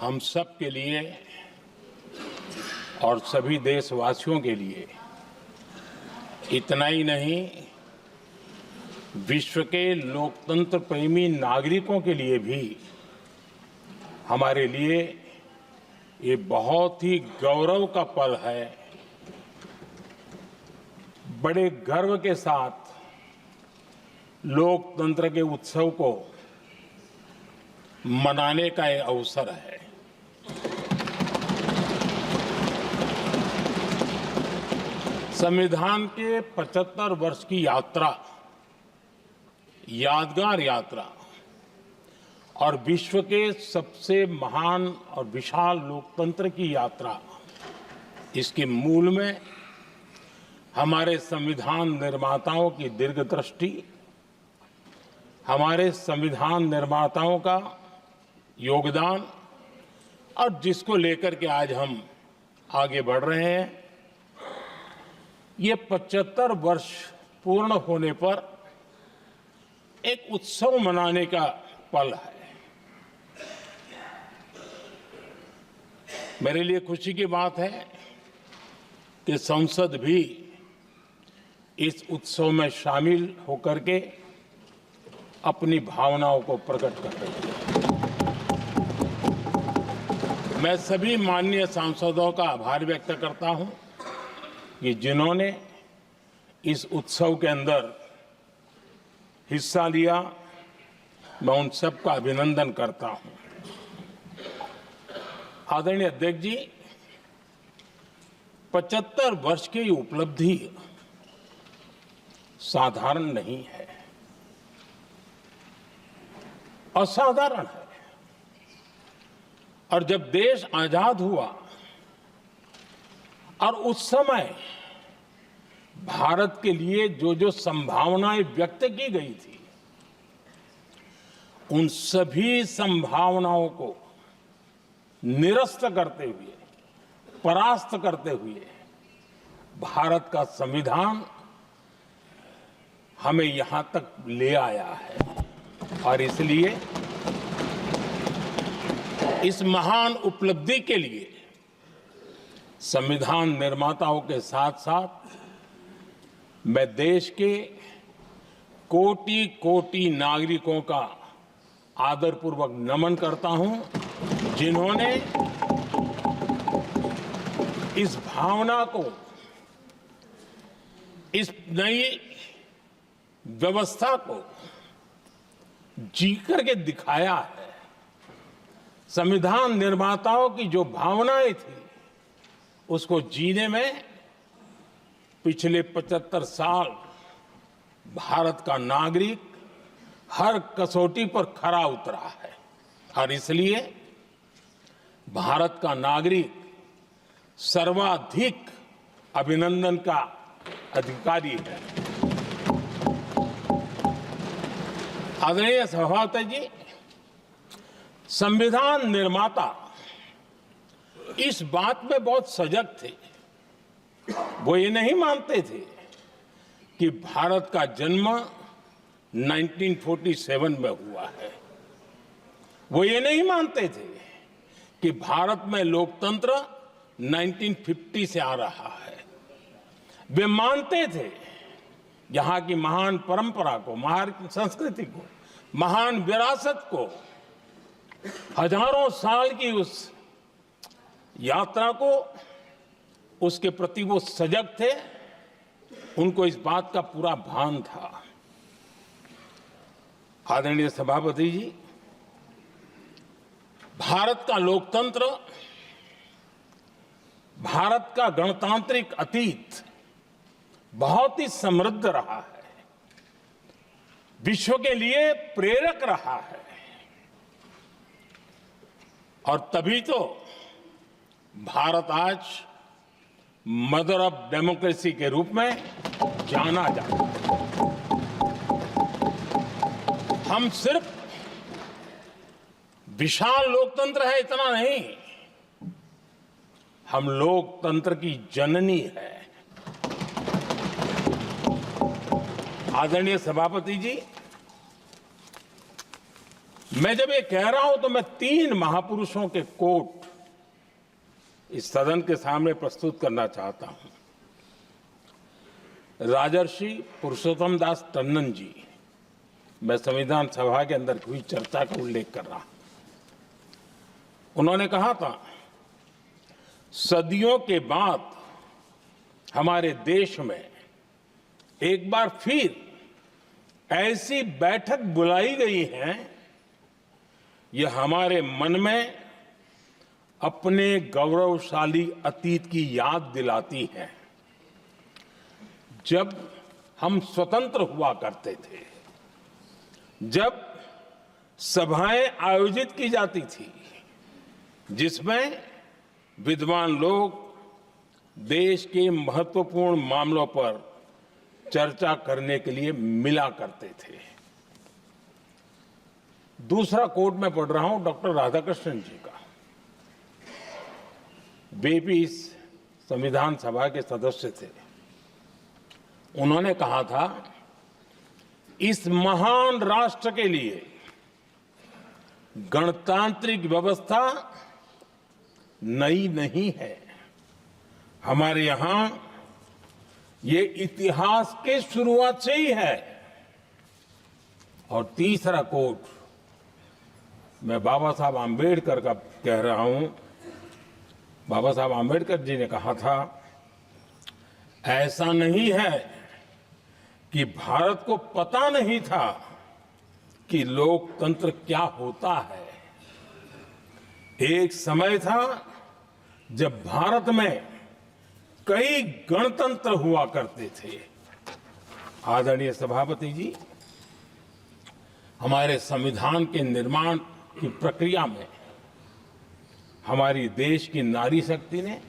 हम सब के लिए और सभी देशवासियों के लिए इतना ही नहीं, विश्व के लोकतंत्र प्रेमी नागरिकों के लिए भी हमारे लिए ये बहुत ही गौरव का पल है। बड़े गर्व के साथ लोकतंत्र के उत्सव को मनाने का ये अवसर है। संविधान के 75 वर्ष की यात्रा, यादगार यात्रा और विश्व के सबसे महान और विशाल लोकतंत्र की यात्रा, इसके मूल में हमारे संविधान निर्माताओं की दीर्घदृष्टि, हमारे संविधान निर्माताओं का योगदान और जिसको लेकर के आज हम आगे बढ़ रहे हैं, ये 75 वर्ष पूर्ण होने पर एक उत्सव मनाने का पल है। मेरे लिए खुशी की बात है कि संसद भी इस उत्सव में शामिल होकर के अपनी भावनाओं को प्रकट कर रही है। मैं सभी माननीय सांसदों का आभार व्यक्त करता हूं कि जिन्होंने इस उत्सव के अंदर हिस्सा लिया। मैं उन सबका अभिनंदन करता हूं। आदरणीय अध्यक्ष जी, 75 वर्ष की उपलब्धि साधारण नहीं है, असाधारण है। और जब देश आजाद हुआ और उस समय भारत के लिए जो जो संभावनाएं व्यक्त की गई थी, उन सभी संभावनाओं को निरस्त करते हुए, परास्त करते हुए भारत का संविधान हमें यहां तक ले आया है। और इसलिए इस महान उपलब्धि के लिए संविधान निर्माताओं के साथ साथ मैं देश के कोटि कोटि नागरिकों का आदरपूर्वक नमन करता हूं, जिन्होंने इस भावना को, इस नई व्यवस्था को जी करके दिखाया है। संविधान निर्माताओं की जो भावनाएं थी, उसको जीने में पिछले 75 साल भारत का नागरिक हर कसौटी पर खरा उतरा है। और इसलिए भारत का नागरिक सर्वाधिक अभिनंदन का अधिकारी है। आदरणीय सभापति जी, संविधान निर्माता इस बात में बहुत सजग थे। वो ये नहीं मानते थे कि भारत का जन्म 1947 में हुआ है। वो ये नहीं मानते थे कि भारत में लोकतंत्र 1950 से आ रहा है। वे मानते थे यहां की महान परंपरा को, महान संस्कृति को, महान विरासत को, हजारों साल की उस यात्रा को, उसके प्रति वो सजग थे। उनको इस बात का पूरा भान था। आदरणीय सभापति जी, भारत का लोकतंत्र, भारत का गणतांत्रिक अतीत बहुत ही समृद्ध रहा है, विश्व के लिए प्रेरक रहा है। और तभी तो भारत आज मदर ऑफ डेमोक्रेसी के रूप में जाना जाता है। हम सिर्फ विशाल लोकतंत्र है इतना नहीं, हम लोकतंत्र की जननी है। आदरणीय सभापति जी, मैं जब ये कह रहा हूं तो मैं 3 महापुरुषों के कोट इस सदन के सामने प्रस्तुत करना चाहता हूं। राजर्षि पुरुषोत्तम दास टंडन जी, मैं संविधान सभा के अंदर हुई चर्चा का उल्लेख कर रहा हूं। उन्होंने कहा था, सदियों के बाद हमारे देश में एक बार फिर ऐसी बैठक बुलाई गई है, यह हमारे मन में अपने गौरवशाली अतीत की याद दिलाती है, जब हम स्वतंत्र हुआ करते थे, जब सभाएं आयोजित की जाती थी जिसमें विद्वान लोग देश के महत्वपूर्ण मामलों पर चर्चा करने के लिए मिला करते थे। दूसरा कोट मैं पढ़ रहा हूं डॉक्टर राधाकृष्णन जी का। वे भी इस संविधान सभा के सदस्य थे। उन्होंने कहा था, इस महान राष्ट्र के लिए गणतांत्रिक व्यवस्था नई नहीं है। हमारे यहां ये इतिहास के शुरुआत से ही है। और तीसरा कोट मैं बाबा साहब आम्बेडकर का कह रहा हूं। बाबा साहब आम्बेडकर जी ने कहा था, ऐसा नहीं है कि भारत को पता नहीं था कि लोकतंत्र क्या होता है। एक समय था जब भारत में कई गणतंत्र हुआ करते थे। आदरणीय सभापति जी, हमारे संविधान के निर्माण की प्रक्रिया में हमारी देश की नारी शक्ति ने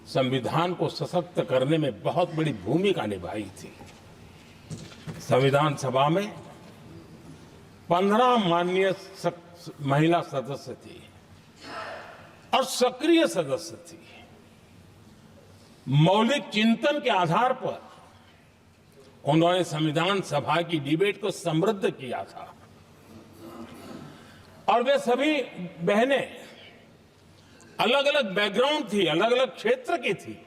संविधान को सशक्त करने में बहुत बड़ी भूमिका निभाई थी। संविधान सभा में 15 माननीय महिला सदस्य थी और सक्रिय सदस्य थी। मौलिक चिंतन के आधार पर उन्होंने संविधान सभा की डिबेट को समृद्ध किया था। और वे सभी बहनें अलग अलग बैकग्राउंड थी, अलग अलग क्षेत्र की थी।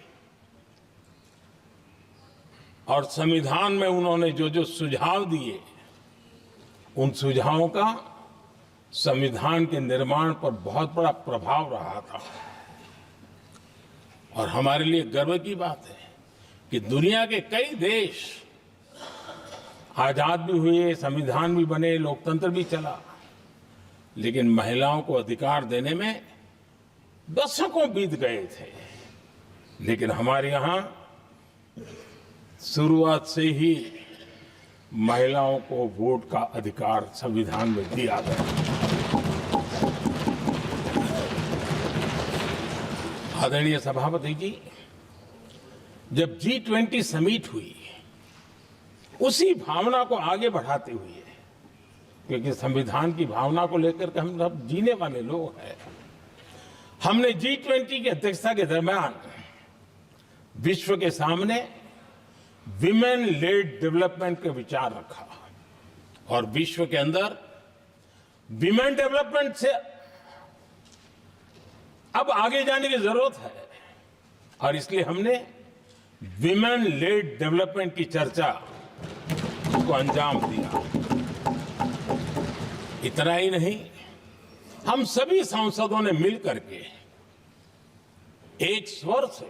और संविधान में उन्होंने जो जो सुझाव दिए, उन सुझावों का संविधान के निर्माण पर बहुत बड़ा प्रभाव रहा था। और हमारे लिए गर्व की बात है कि दुनिया के कई देश आजाद भी हुए, संविधान भी बने, लोकतंत्र भी चला, लेकिन महिलाओं को अधिकार देने में दशकों बीत गए थे। लेकिन हमारे यहां शुरुआत से ही महिलाओं को वोट का अधिकार संविधान में दिया गया। आदरणीय सभापति जी, जब G20 समिट हुई, उसी भावना को आगे बढ़ाते हुए, क्योंकि संविधान की भावना को लेकर के हम सब जीने वाले लोग हैं, हमने G20 की अध्यक्षता के दरमियान विश्व के सामने विमेन लेड डेवलपमेंट का विचार रखा। और विश्व के अंदर विमेन डेवलपमेंट से अब आगे जाने की जरूरत है। और इसलिए हमने विमेन लेड डेवलपमेंट की चर्चा को अंजाम दिया। इतना ही नहीं, हम सभी सांसदों ने मिलकर के एक स्वर से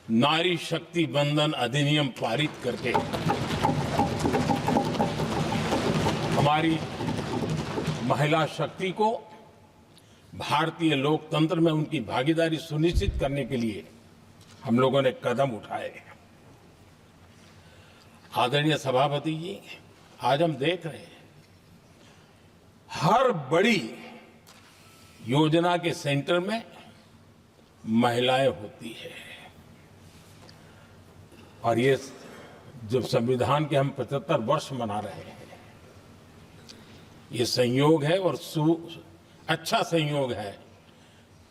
नारी शक्ति बंधन अधिनियम पारित करके हमारी महिला शक्ति को भारतीय लोकतंत्र में उनकी भागीदारी सुनिश्चित करने के लिए हम लोगों ने कदम उठाए। आदरणीय सभापति जी, आज हम देख रहे हैं हर बड़ी योजना के सेंटर में महिलाएं होती है। और ये जब संविधान के हम 75 वर्ष मना रहे हैं, ये संयोग है और अच्छा संयोग है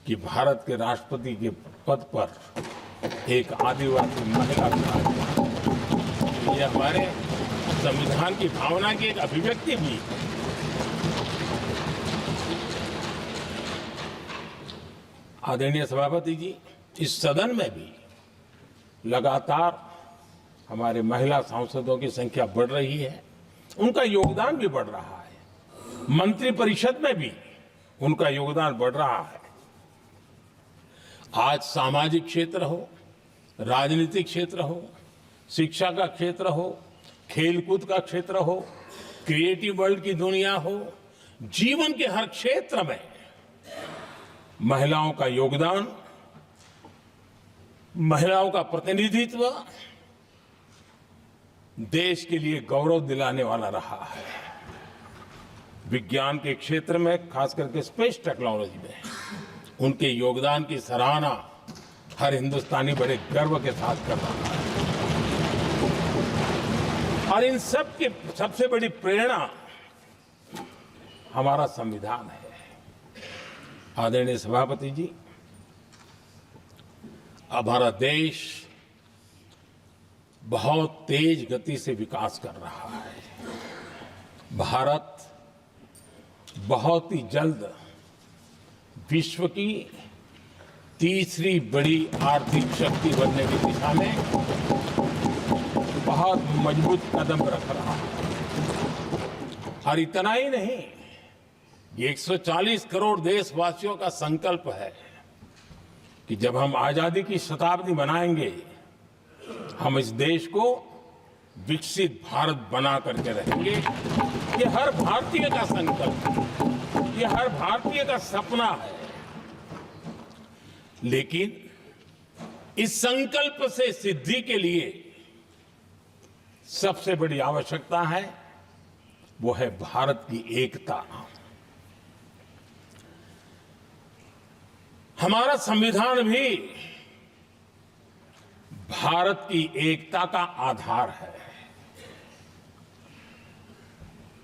कि भारत के राष्ट्रपति के पद पर एक आदिवासी महिला। ये हमारे संविधान की भावना की एक अभिव्यक्ति भी है। आदरणीय सभापति जी, इस सदन में भी लगातार हमारे महिला सांसदों की संख्या बढ़ रही है, उनका योगदान भी बढ़ रहा है। मंत्रिपरिषद में भी उनका योगदान बढ़ रहा है। आज सामाजिक क्षेत्र हो, राजनीतिक क्षेत्र हो, शिक्षा का क्षेत्र हो, खेलकूद का क्षेत्र हो, क्रिएटिव वर्ल्ड की दुनिया हो, जीवन के हर क्षेत्र में महिलाओं का योगदान, महिलाओं का प्रतिनिधित्व देश के लिए गौरव दिलाने वाला रहा है। विज्ञान के क्षेत्र में, खास करके स्पेस टेक्नोलॉजी में उनके योगदान की सराहना हर हिंदुस्तानी बड़े गर्व के साथ कर रहा है। और इन सब की सबसे बड़ी प्रेरणा हमारा संविधान है। आदरणीय सभापति जी, अब हमारा देश बहुत तेज गति से विकास कर रहा है। भारत बहुत ही जल्द विश्व की तीसरी बड़ी आर्थिक शक्ति बनने की दिशा में बहुत मजबूत कदम रख रहा है। और इतना ही नहीं, ये 140 करोड़ देशवासियों का संकल्प है कि जब हम आजादी की शताब्दी मनाएंगे, हम इस देश को विकसित भारत बना करके रहेंगे। ये हर भारतीय का संकल्प है, ये हर भारतीय का सपना है। लेकिन इस संकल्प से सिद्धि के लिए सबसे बड़ी आवश्यकता है, वो है भारत की एकता। हमारा संविधान भी भारत की एकता का आधार है।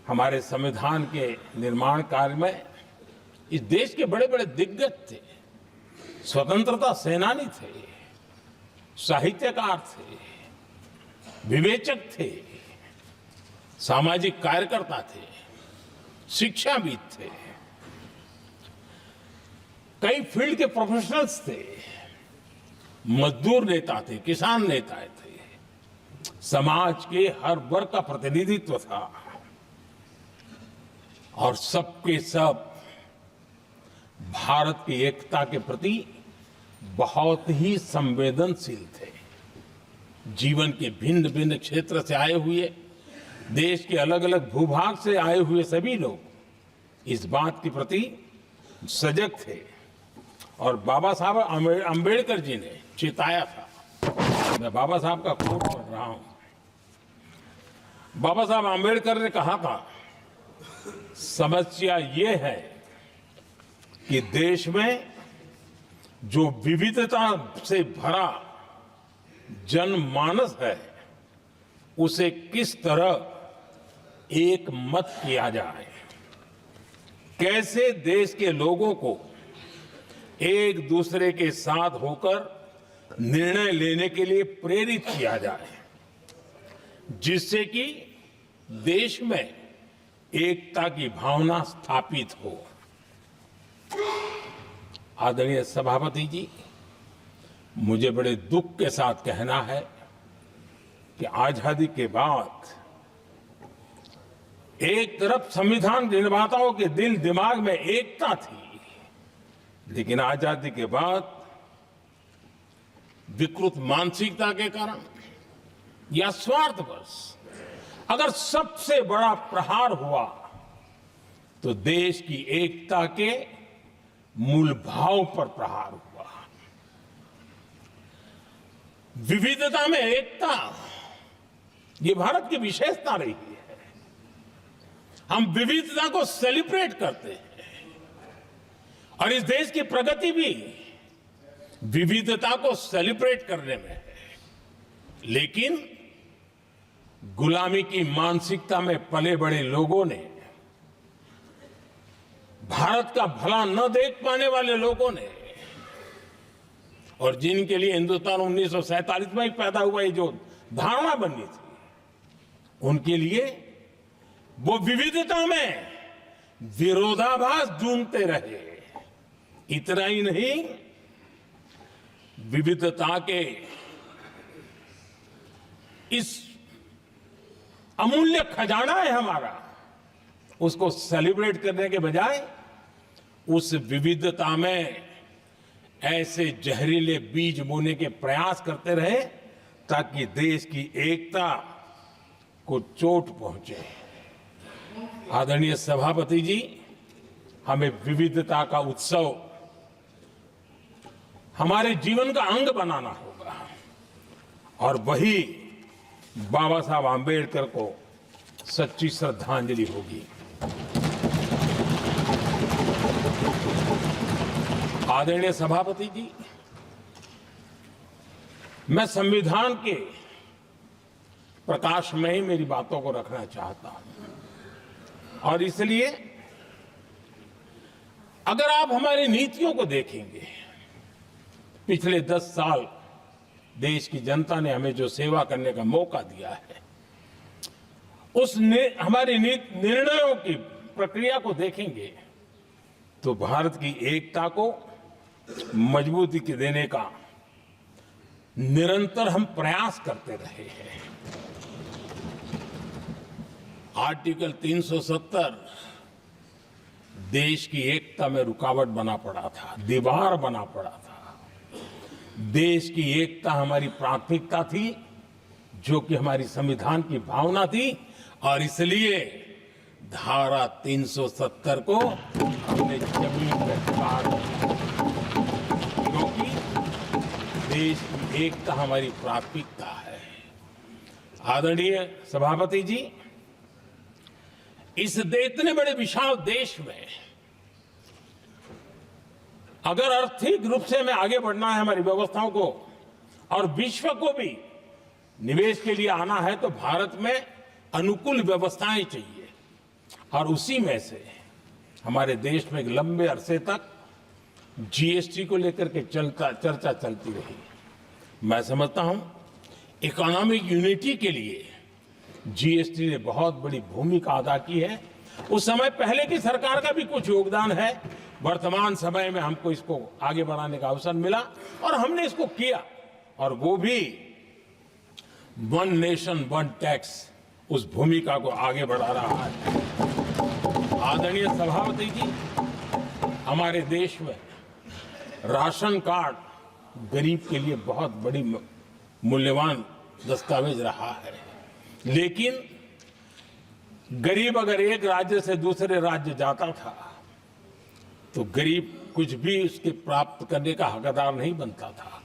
हमारे संविधान के निर्माण काल में इस देश के बड़े बड़े दिग्गज थे, स्वतंत्रता सेनानी थे, साहित्यकार थे, विवेचक थे, सामाजिक कार्यकर्ता थे, शिक्षाविद थे, कई फील्ड के प्रोफेशनल्स थे, मजदूर नेता थे, किसान नेता थे, समाज के हर वर्ग का प्रतिनिधित्व था और सबके सब भारत की एकता के प्रति बहुत ही संवेदनशील थे। जीवन के भिन्न भिन्न क्षेत्र से आए हुए, देश के अलग अलग भूभाग से आए हुए सभी लोग इस बात के प्रति सजग थे और बाबा साहब अंबेडकर जी ने चेताया था। मैं बाबा साहब का कोट पढ़ रहा हूं। बाबा साहब अंबेडकर ने कहा था, समस्या ये है कि देश में जो विविधता से भरा जनमानस है, उसे किस तरह एक मत किया जाए, कैसे देश के लोगों को एक दूसरे के साथ होकर निर्णय लेने के लिए प्रेरित किया जाए, जिससे कि देश में एकता की भावना स्थापित हो। आदरणीय सभापति जी, मुझे बड़े दुख के साथ कहना है कि आजादी के बाद एक तरफ संविधान निर्माताओं के दिल दिमाग में एकता थी, लेकिन आजादी के बाद विकृत मानसिकता के कारण या स्वार्थवश अगर सबसे बड़ा प्रहार हुआ तो देश की एकता के मूल भाव पर प्रहार हुआ। विविधता में एकता, ये भारत की विशेषता रही है। हम विविधता को सेलिब्रेट करते हैं और इस देश की प्रगति भी विविधता को सेलिब्रेट करने में है। लेकिन गुलामी की मानसिकता में पले बड़े लोगों ने, भारत का भला न देख पाने वाले लोगों ने, और जिनके लिए हिंदुस्तान 1947 में ही पैदा हुआ, ये जो धारणा बनी थी, उनके लिए वो विविधता में विरोधाभास ढूंढते रहे। इतना ही नहीं, विविधता के इस अमूल्य खजाना है हमारा, उसको सेलिब्रेट करने के बजाय उस विविधता में ऐसे जहरीले बीज बोने के प्रयास करते रहे ताकि देश की एकता को चोट पहुंचे। आदरणीय सभापति जी, हमें विविधता का उत्सव हमारे जीवन का अंग बनाना होगा और वही बाबा साहब आंबेडकर को सच्ची श्रद्धांजलि होगी। आदरणीय सभापति जी, मैं संविधान के प्रकाश में ही मेरी बातों को रखना चाहता हूं और इसलिए अगर आप हमारी नीतियों को देखेंगे, पिछले 10 साल देश की जनता ने हमें जो सेवा करने का मौका दिया है, हमारी निर्णयों की प्रक्रिया को देखेंगे तो भारत की एकता को मजबूती देने का निरंतर हम प्रयास करते रहे हैं। आर्टिकल 370 देश की एकता में रुकावट बना पड़ा था, दीवार बना पड़ा था। देश की एकता हमारी प्राथमिकता थी, जो कि हमारी संविधान की भावना थी और इसलिए धारा 370 को हमने जमीन पर काट दिया, क्योंकि देश की एकता हमारी प्राथमिकता है। आदरणीय सभापति जी, इस इतने बड़े विशाल देश में अगर आर्थिक रूप से हमें आगे बढ़ना है, हमारी व्यवस्थाओं को और विश्व को भी निवेश के लिए आना है, तो भारत में अनुकूल व्यवस्थाएं चाहिए और उसी में से हमारे देश में एक लंबे अरसे तक जीएसटी को लेकर के चर्चा चलती रही। मैं समझता हूं इकोनॉमिक यूनिटी के लिए जीएसटी ने बहुत बड़ी भूमिका अदा की है। उस समय पहले की सरकार का भी कुछ योगदान है। वर्तमान समय में हमको इसको आगे बढ़ाने का अवसर मिला और हमने इसको किया और वो भी वन नेशन वन टैक्स उस भूमिका को आगे बढ़ा रहा है। आदरणीय सभापति जी, हमारे देश में राशन कार्ड गरीब के लिए बहुत बड़ी मूल्यवान दस्तावेज रहा है, लेकिन गरीब अगर एक राज्य से दूसरे राज्य जाता था तो गरीब कुछ भी उसके प्राप्त करने का हकदार नहीं बनता था।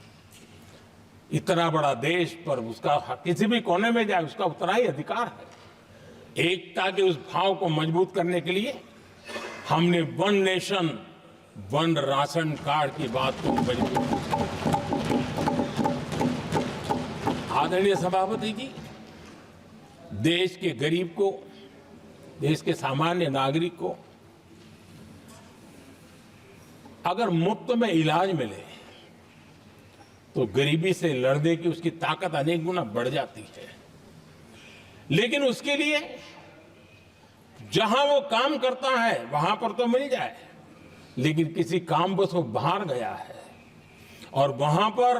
इतना बड़ा देश पर उसका किसी भी कोने में जाए उसका उतना ही अधिकार है। एकता के उस भाव को मजबूत करने के लिए हमने one nation one ration card की बात को मजबूत किया। आदरणीय सभापति जी, देश के गरीब को, देश के सामान्य नागरिक को अगर मुफ्त में इलाज मिले तो गरीबी से लड़ने की उसकी ताकत अनेक गुना बढ़ जाती है। लेकिन उसके लिए जहां वो काम करता है वहां पर तो मिल जाए, लेकिन किसी काम बस वो बाहर गया है और वहां पर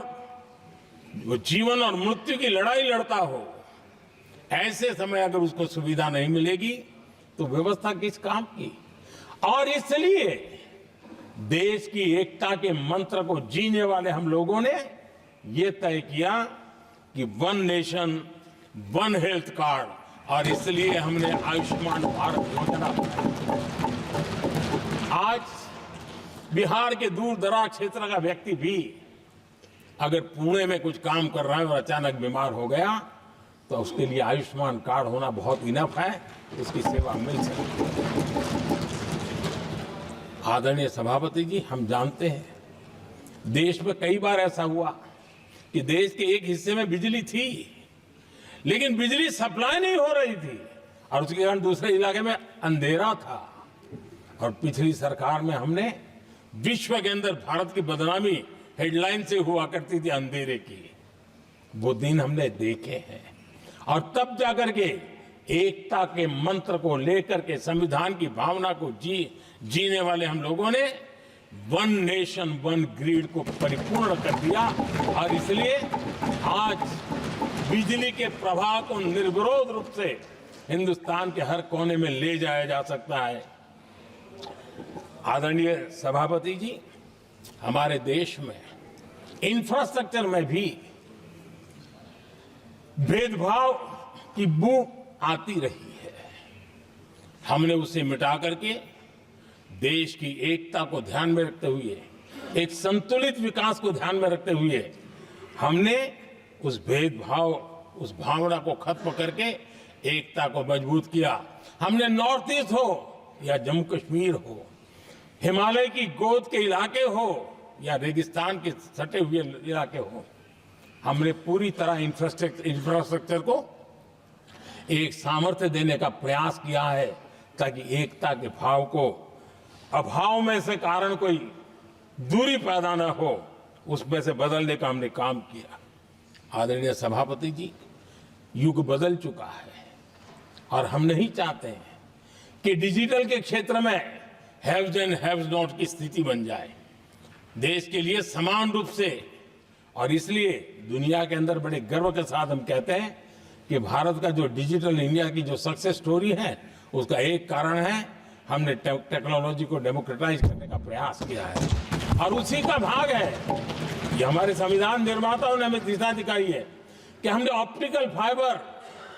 वो जीवन और मृत्यु की लड़ाई लड़ता हो, ऐसे समय अगर उसको सुविधा नहीं मिलेगी तो व्यवस्था किस काम की। और इसलिए देश की एकता के मंत्र को जीने वाले हम लोगों ने ये तय किया कि one nation one health card, और इसलिए हमने आयुष्मान भारत योजना बनाई। आज बिहार के दूर दराज क्षेत्र का व्यक्ति भी अगर पुणे में कुछ काम कर रहा है और अचानक बीमार हो गया तो उसके लिए आयुष्मान कार्ड होना बहुत इनफ है, उसकी सेवा मिल सकती है। आदरणीय सभापति जी, हम जानते हैं देश में कई बार ऐसा हुआ कि देश के एक हिस्से में बिजली थी लेकिन बिजली सप्लाई नहीं हो रही थी और उसके कारण दूसरे इलाके में अंधेरा था। और पिछली सरकार में हमने विश्व के अंदर भारत की बदनामी हेडलाइन से हुआ करती थी अंधेरे की, वो दिन हमने देखे हैं और तब जाकर के एकता के मंत्र को लेकर के संविधान की भावना को जीने वाले हम लोगों ने वन नेशन वन ग्रिड को परिपूर्ण कर दिया और इसलिए आज बिजली के प्रवाह को निर्विरोध रूप से हिंदुस्तान के हर कोने में ले जाया जा सकता है। आदरणीय सभापति जी, हमारे देश में इंफ्रास्ट्रक्चर में भी भेदभाव की बू आती रही है। हमने उसे मिटा करके देश की एकता को ध्यान में रखते हुए, एक संतुलित विकास को ध्यान में रखते हुए हमने उस भेदभाव, उस भावना को खत्म करके एकता को मजबूत किया। हमने नॉर्थ ईस्ट हो या जम्मू कश्मीर हो, हिमालय की गोद के इलाके हो या रेगिस्तान के सटे हुए इलाके हो, हमने पूरी तरह इंफ्रास्ट्रक्चर को एक सामर्थ्य देने का प्रयास किया है ताकि एकता के भाव को अभाव में से कारण कोई दूरी पैदा न हो, उसमें से बदलने का हमने काम किया। आदरणीय सभापति जी, युग बदल चुका है और हम नहीं चाहते हैं कि डिजिटल के क्षेत्र में हैव्स एंड हैव्स नॉट की स्थिति बन जाए। देश के लिए समान रूप से, और इसलिए दुनिया के अंदर बड़े गर्व के साथ हम कहते हैं कि भारत का जो डिजिटल इंडिया की जो सक्सेस स्टोरी है, उसका एक कारण है हमने टेक्नोलॉजी को डेमोक्रेटाइज करने का प्रयास किया है और उसी का भाग है ये हमारे संविधान निर्माताओं ने हमें दिशा दिखाई है कि हमने ऑप्टिकल फाइबर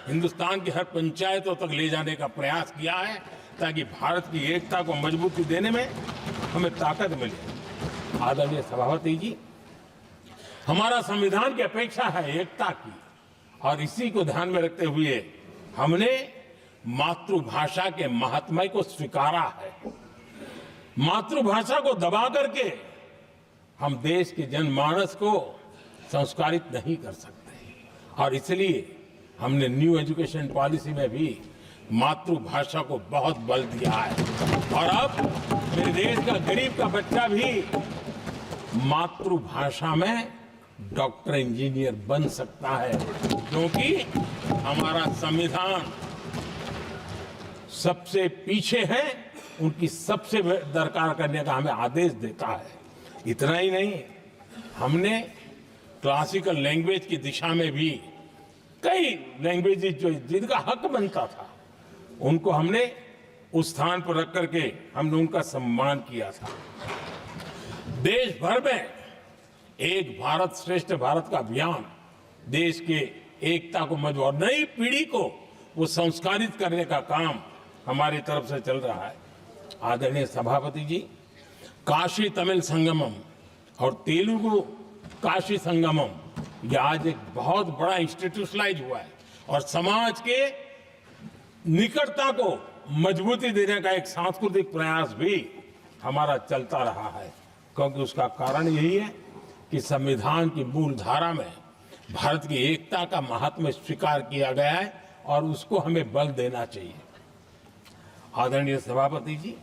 हिंदुस्तान की हर पंचायतों तक ले जाने का प्रयास किया है ताकि भारत की एकता को मजबूती देने में हमें ताकत मिले। आदरणीय सभापति जी, हमारा संविधान की अपेक्षा है एकता की और इसी को ध्यान में रखते हुए हमने मातृभाषा के महात्म्य को स्वीकारा है। मातृभाषा को दबा करके हम देश के जनमानस को संस्कारित नहीं कर सकते और इसलिए हमने न्यू एजुकेशन पॉलिसी में भी मातृभाषा को बहुत बल दिया है और अब मेरे देश का गरीब का बच्चा भी मातृभाषा में डॉक्टर इंजीनियर बन सकता है क्योंकि हमारा संविधान सबसे पीछे है, उनकी सबसे दरकार करने का हमें आदेश देता है। इतना ही नहीं, हमने क्लासिकल लैंग्वेज की दिशा में भी कई लैंग्वेजेस जो जिनका हक बनता था उनको हमने उस स्थान पर रख करके हमने उनका सम्मान किया था। देश भर में एक भारत श्रेष्ठ भारत का अभियान देश के एकता को मजबूत और नई पीढ़ी को वो संस्कारित करने का काम हमारी तरफ से चल रहा है। आदरणीय सभापति जी, काशी तमिल संगमम और तेलुगु काशी संगमम यह आज एक बहुत बड़ा इंस्टीट्यूशनलाइज हुआ है और समाज के निकटता को मजबूती देने का एक सांस्कृतिक प्रयास भी हमारा चलता रहा है क्योंकि उसका कारण यही है कि संविधान की मूल धारा में भारत की एकता का महात्म्य स्वीकार किया गया है और उसको हमें बल देना चाहिए। आदरणीय सभापति जी,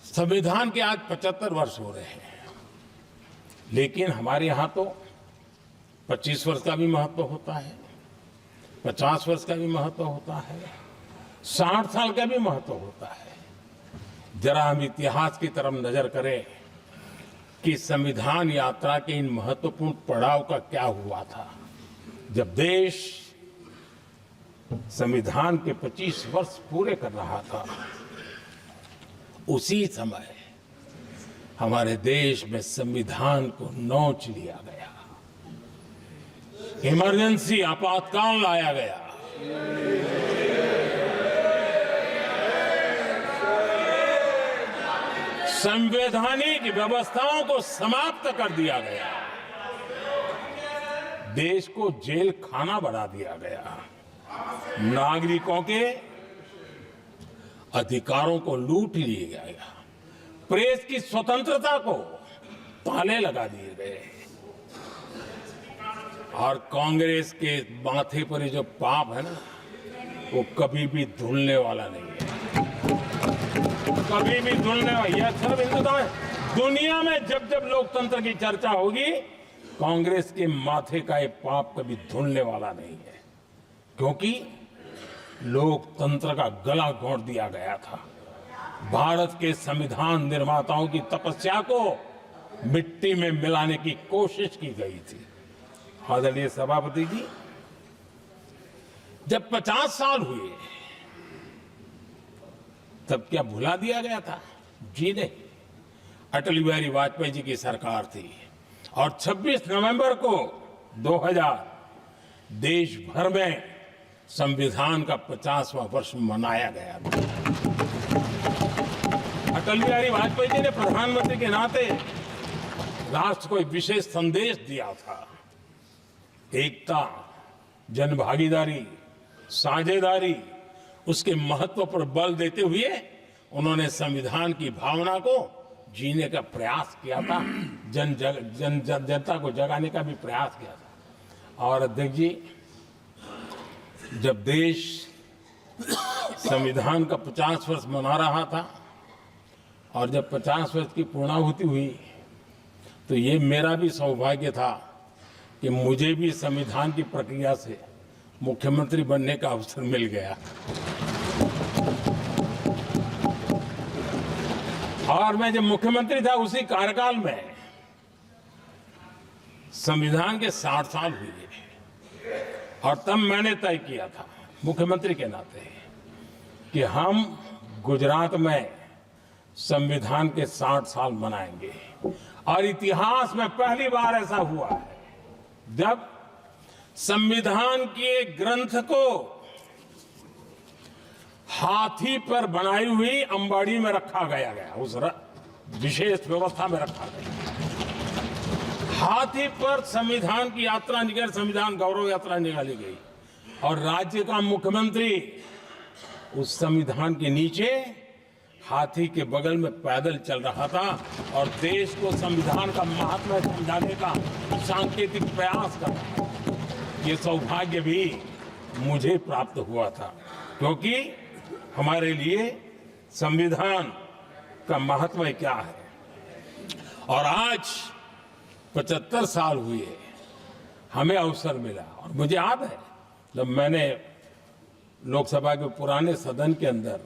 संविधान के आज 75 वर्ष हो रहे हैं लेकिन हमारे यहां तो 25 वर्ष का भी महत्व होता है, 50 वर्ष का भी महत्व होता है, 60 साल का भी महत्व होता है। जरा हम इतिहास की तरफ नजर करें कि संविधान यात्रा के इन महत्वपूर्ण पड़ाव का क्या हुआ था। जब देश संविधान के 25 वर्ष पूरे कर रहा था, उसी समय हमारे देश में संविधान को नोच लिया गया, इमरजेंसी आपातकाल लाया गया। संवैधानिक व्यवस्थाओं को समाप्त कर दिया गया, देश को जेल खाना बना दिया गया, नागरिकों के अधिकारों को लूट लिया गया, प्रेस की स्वतंत्रता को ताले लगा दिए गए और कांग्रेस के माथे पर जो पाप है ना, वो कभी भी धुलने वाला नहीं है, कभी भी धुलने वाला। यह सिर्फ हिंदुस्तान, दुनिया में जब जब लोकतंत्र की चर्चा होगी, कांग्रेस के माथे का ये पाप कभी धुलने वाला नहीं है। क्योंकि लोकतंत्र का गला घोंट दिया गया था। भारत के संविधान निर्माताओं की तपस्या को मिट्टी में मिलाने की कोशिश की गई थी। आदरणीय सभापति जी, जब 50 साल हुए तब क्या भुला दिया गया था? जी नहीं। अटल बिहारी वाजपेयी जी की सरकार थी और 26 नवंबर को 2000 देश भर में संविधान का 50वां वर्ष मनाया गया था। अटल बिहारी वाजपेयी जी ने प्रधानमंत्री के नाते राष्ट्र को एक विशेष संदेश दिया था। एकता, जनभागीदारी, साझेदारी, उसके महत्व पर बल देते हुए उन्होंने संविधान की भावना को जीने का प्रयास किया था। जनता को जगाने का भी प्रयास किया था। और अध्यक्ष जी, जब देश संविधान का 50 वर्ष मना रहा था और जब 50 वर्ष की पूर्णाहुति हुई तो ये मेरा भी सौभाग्य था कि मुझे भी संविधान की प्रक्रिया से मुख्यमंत्री बनने का अवसर मिल गया। और मैं जब मुख्यमंत्री था उसी कार्यकाल में संविधान के 60 साल हुए और तब मैंने तय किया था मुख्यमंत्री के नाते कि हम गुजरात में संविधान के 60 साल मनाएंगे। और इतिहास में पहली बार ऐसा हुआ है जब संविधान के ग्रंथ को हाथी पर बनाई हुई अंबाड़ी में रखा गया उस विशेष व्यवस्था में रखा गया। हाथी पर संविधान की यात्रा निकल, संविधान गौरव यात्रा निकाली गई और राज्य का मुख्यमंत्री उस संविधान के नीचे हाथी के बगल में पैदल चल रहा था और देश को संविधान का महात्मा समझाने का सांकेतिक प्रयास कर रहा था। ये सौभाग्य भी मुझे प्राप्त हुआ था क्योंकि हमारे लिए संविधान का महत्व क्या है। और आज 75 साल हुए हमें अवसर मिला और मुझे याद है जब मैंने लोकसभा के पुराने सदन के अंदर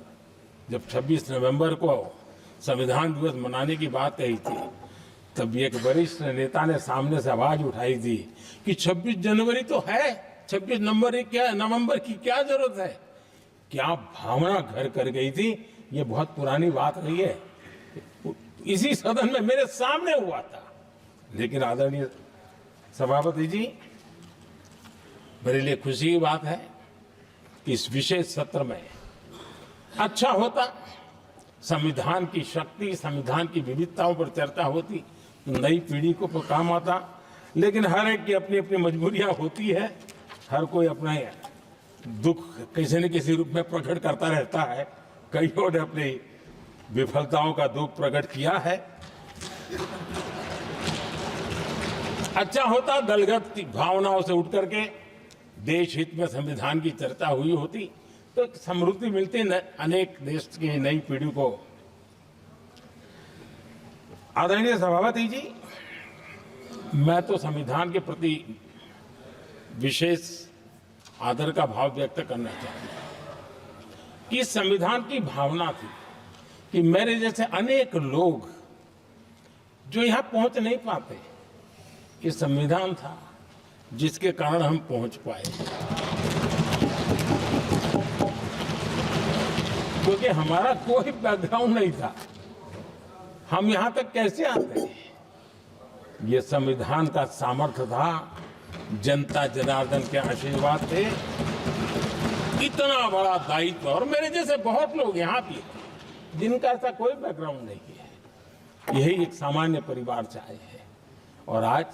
जब 26 नवंबर को संविधान दिवस मनाने की बात कही थी तब एक वरिष्ठ नेता ने सामने से आवाज उठाई थी कि 26 जनवरी तो है, 26 नवंबर की क्या जरूरत है। क्या भावना घर कर गई थी। ये बहुत पुरानी बात रही है। इसी सदन में मेरे सामने हुआ था। लेकिन आदरणीय सभापति जी, मेरे लिए खुशी की बात है कि इस विशेष सत्र में अच्छा होता, संविधान की शक्ति, संविधान की विविधताओं पर चर्चा होती, नई पीढ़ी को काम आता। लेकिन हर एक की अपनी अपनी मजबूरियां होती है, हर कोई अपना दुख किसी न किसी रूप में प्रकट करता रहता है। कईयों ने अपनी विफलताओं का दुख प्रकट किया है। अच्छा होता दलगत भावनाओं से उठ करके देश हित में संविधान की चर्चा हुई होती तो समृद्धि मिलती अनेक देश की नई पीढ़ी को। आदरणीय सभापति जी, मैं तो संविधान के प्रति विशेष आदर का भाव व्यक्त करना चाहूंगा कि संविधान की भावना थी कि मेरे जैसे अनेक लोग जो यहां पहुंच नहीं पाते, ये संविधान था जिसके कारण हम पहुंच पाए। क्योंकि हमारा कोई बैकग्राउंड नहीं था, हम यहां तक कैसे आते। ये संविधान का सामर्थ्य था, जनता जनार्दन के आशीर्वाद थे। इतना बड़ा दायित्व, और मेरे जैसे बहुत लोग यहाँ भी हैं जिनका ऐसा कोई बैकग्राउंड नहीं है, यही एक सामान्य परिवार से आए हैं और आज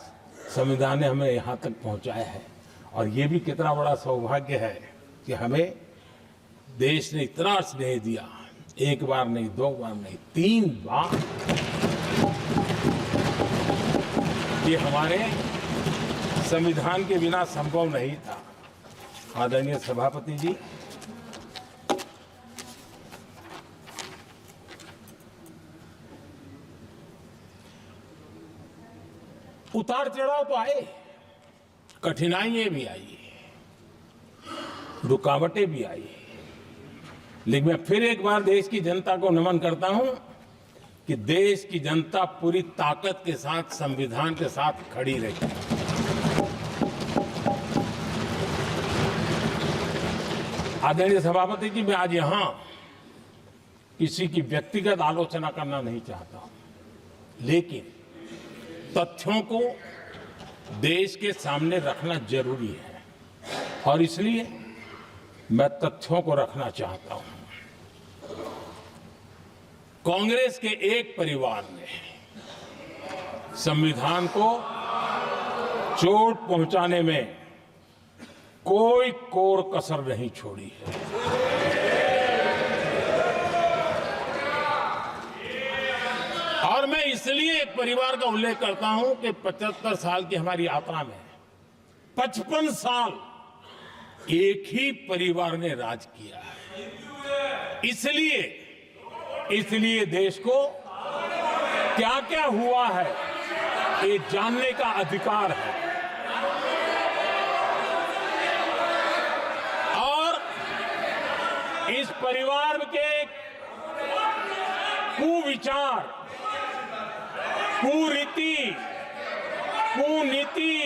संविधान ने हमें यहाँ तक पहुँचाया है। और ये भी कितना बड़ा सौभाग्य है कि हमें देश ने इतना स्नेह दिया, एक बार नहीं, दो बार नहीं, 3 बार। ये हमारे संविधान के बिना संभव नहीं था। आदरणीय सभापति जी, उतार चढ़ाव तो आए, कठिनाइयां भी आई, रुकावटें भी आई, लेकिन मैं फिर एक बार देश की जनता को नमन करता हूं कि देश की जनता पूरी ताकत के साथ संविधान के साथ खड़ी रही। आदरणीय सभापति जी, मैं आज यहां किसी की व्यक्तिगत आलोचना करना नहीं चाहता हूं, लेकिन तथ्यों को देश के सामने रखना जरूरी है और इसलिए मैं तथ्यों को रखना चाहता हूं। कांग्रेस के एक परिवार ने संविधान को चोट पहुंचाने में कोई कोर कसर नहीं छोड़ी है। और मैं इसलिए एक परिवार का उल्लेख करता हूं कि 75 साल की हमारी यात्रा में 55 साल एक ही परिवार ने राज किया है। इसलिए देश को क्या क्या हुआ है ये जानने का अधिकार है और इस परिवार के कुविचार, कुरीति, कुनीति,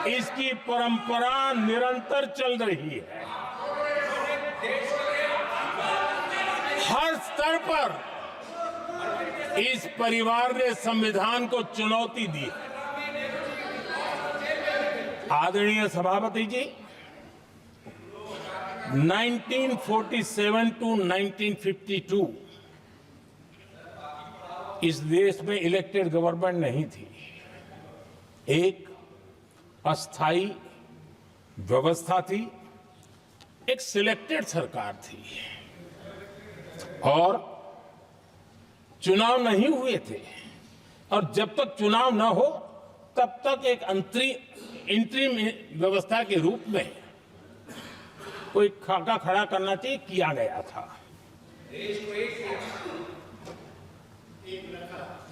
इसकी परंपरा निरंतर चल रही है। हर स्तर पर इस परिवार ने संविधान को चुनौती दी। आदरणीय सभापति जी, 1947 टू 1952 इस देश में इलेक्टेड गवर्नमेंट नहीं थी। एक अस्थाई व्यवस्था थी, एक सिलेक्टेड सरकार थी और चुनाव नहीं हुए थे और जब तक चुनाव न हो तब तक एक इंटरिम व्यवस्था के रूप में कोई खाका खड़ा करना चाहिए, किया गया था।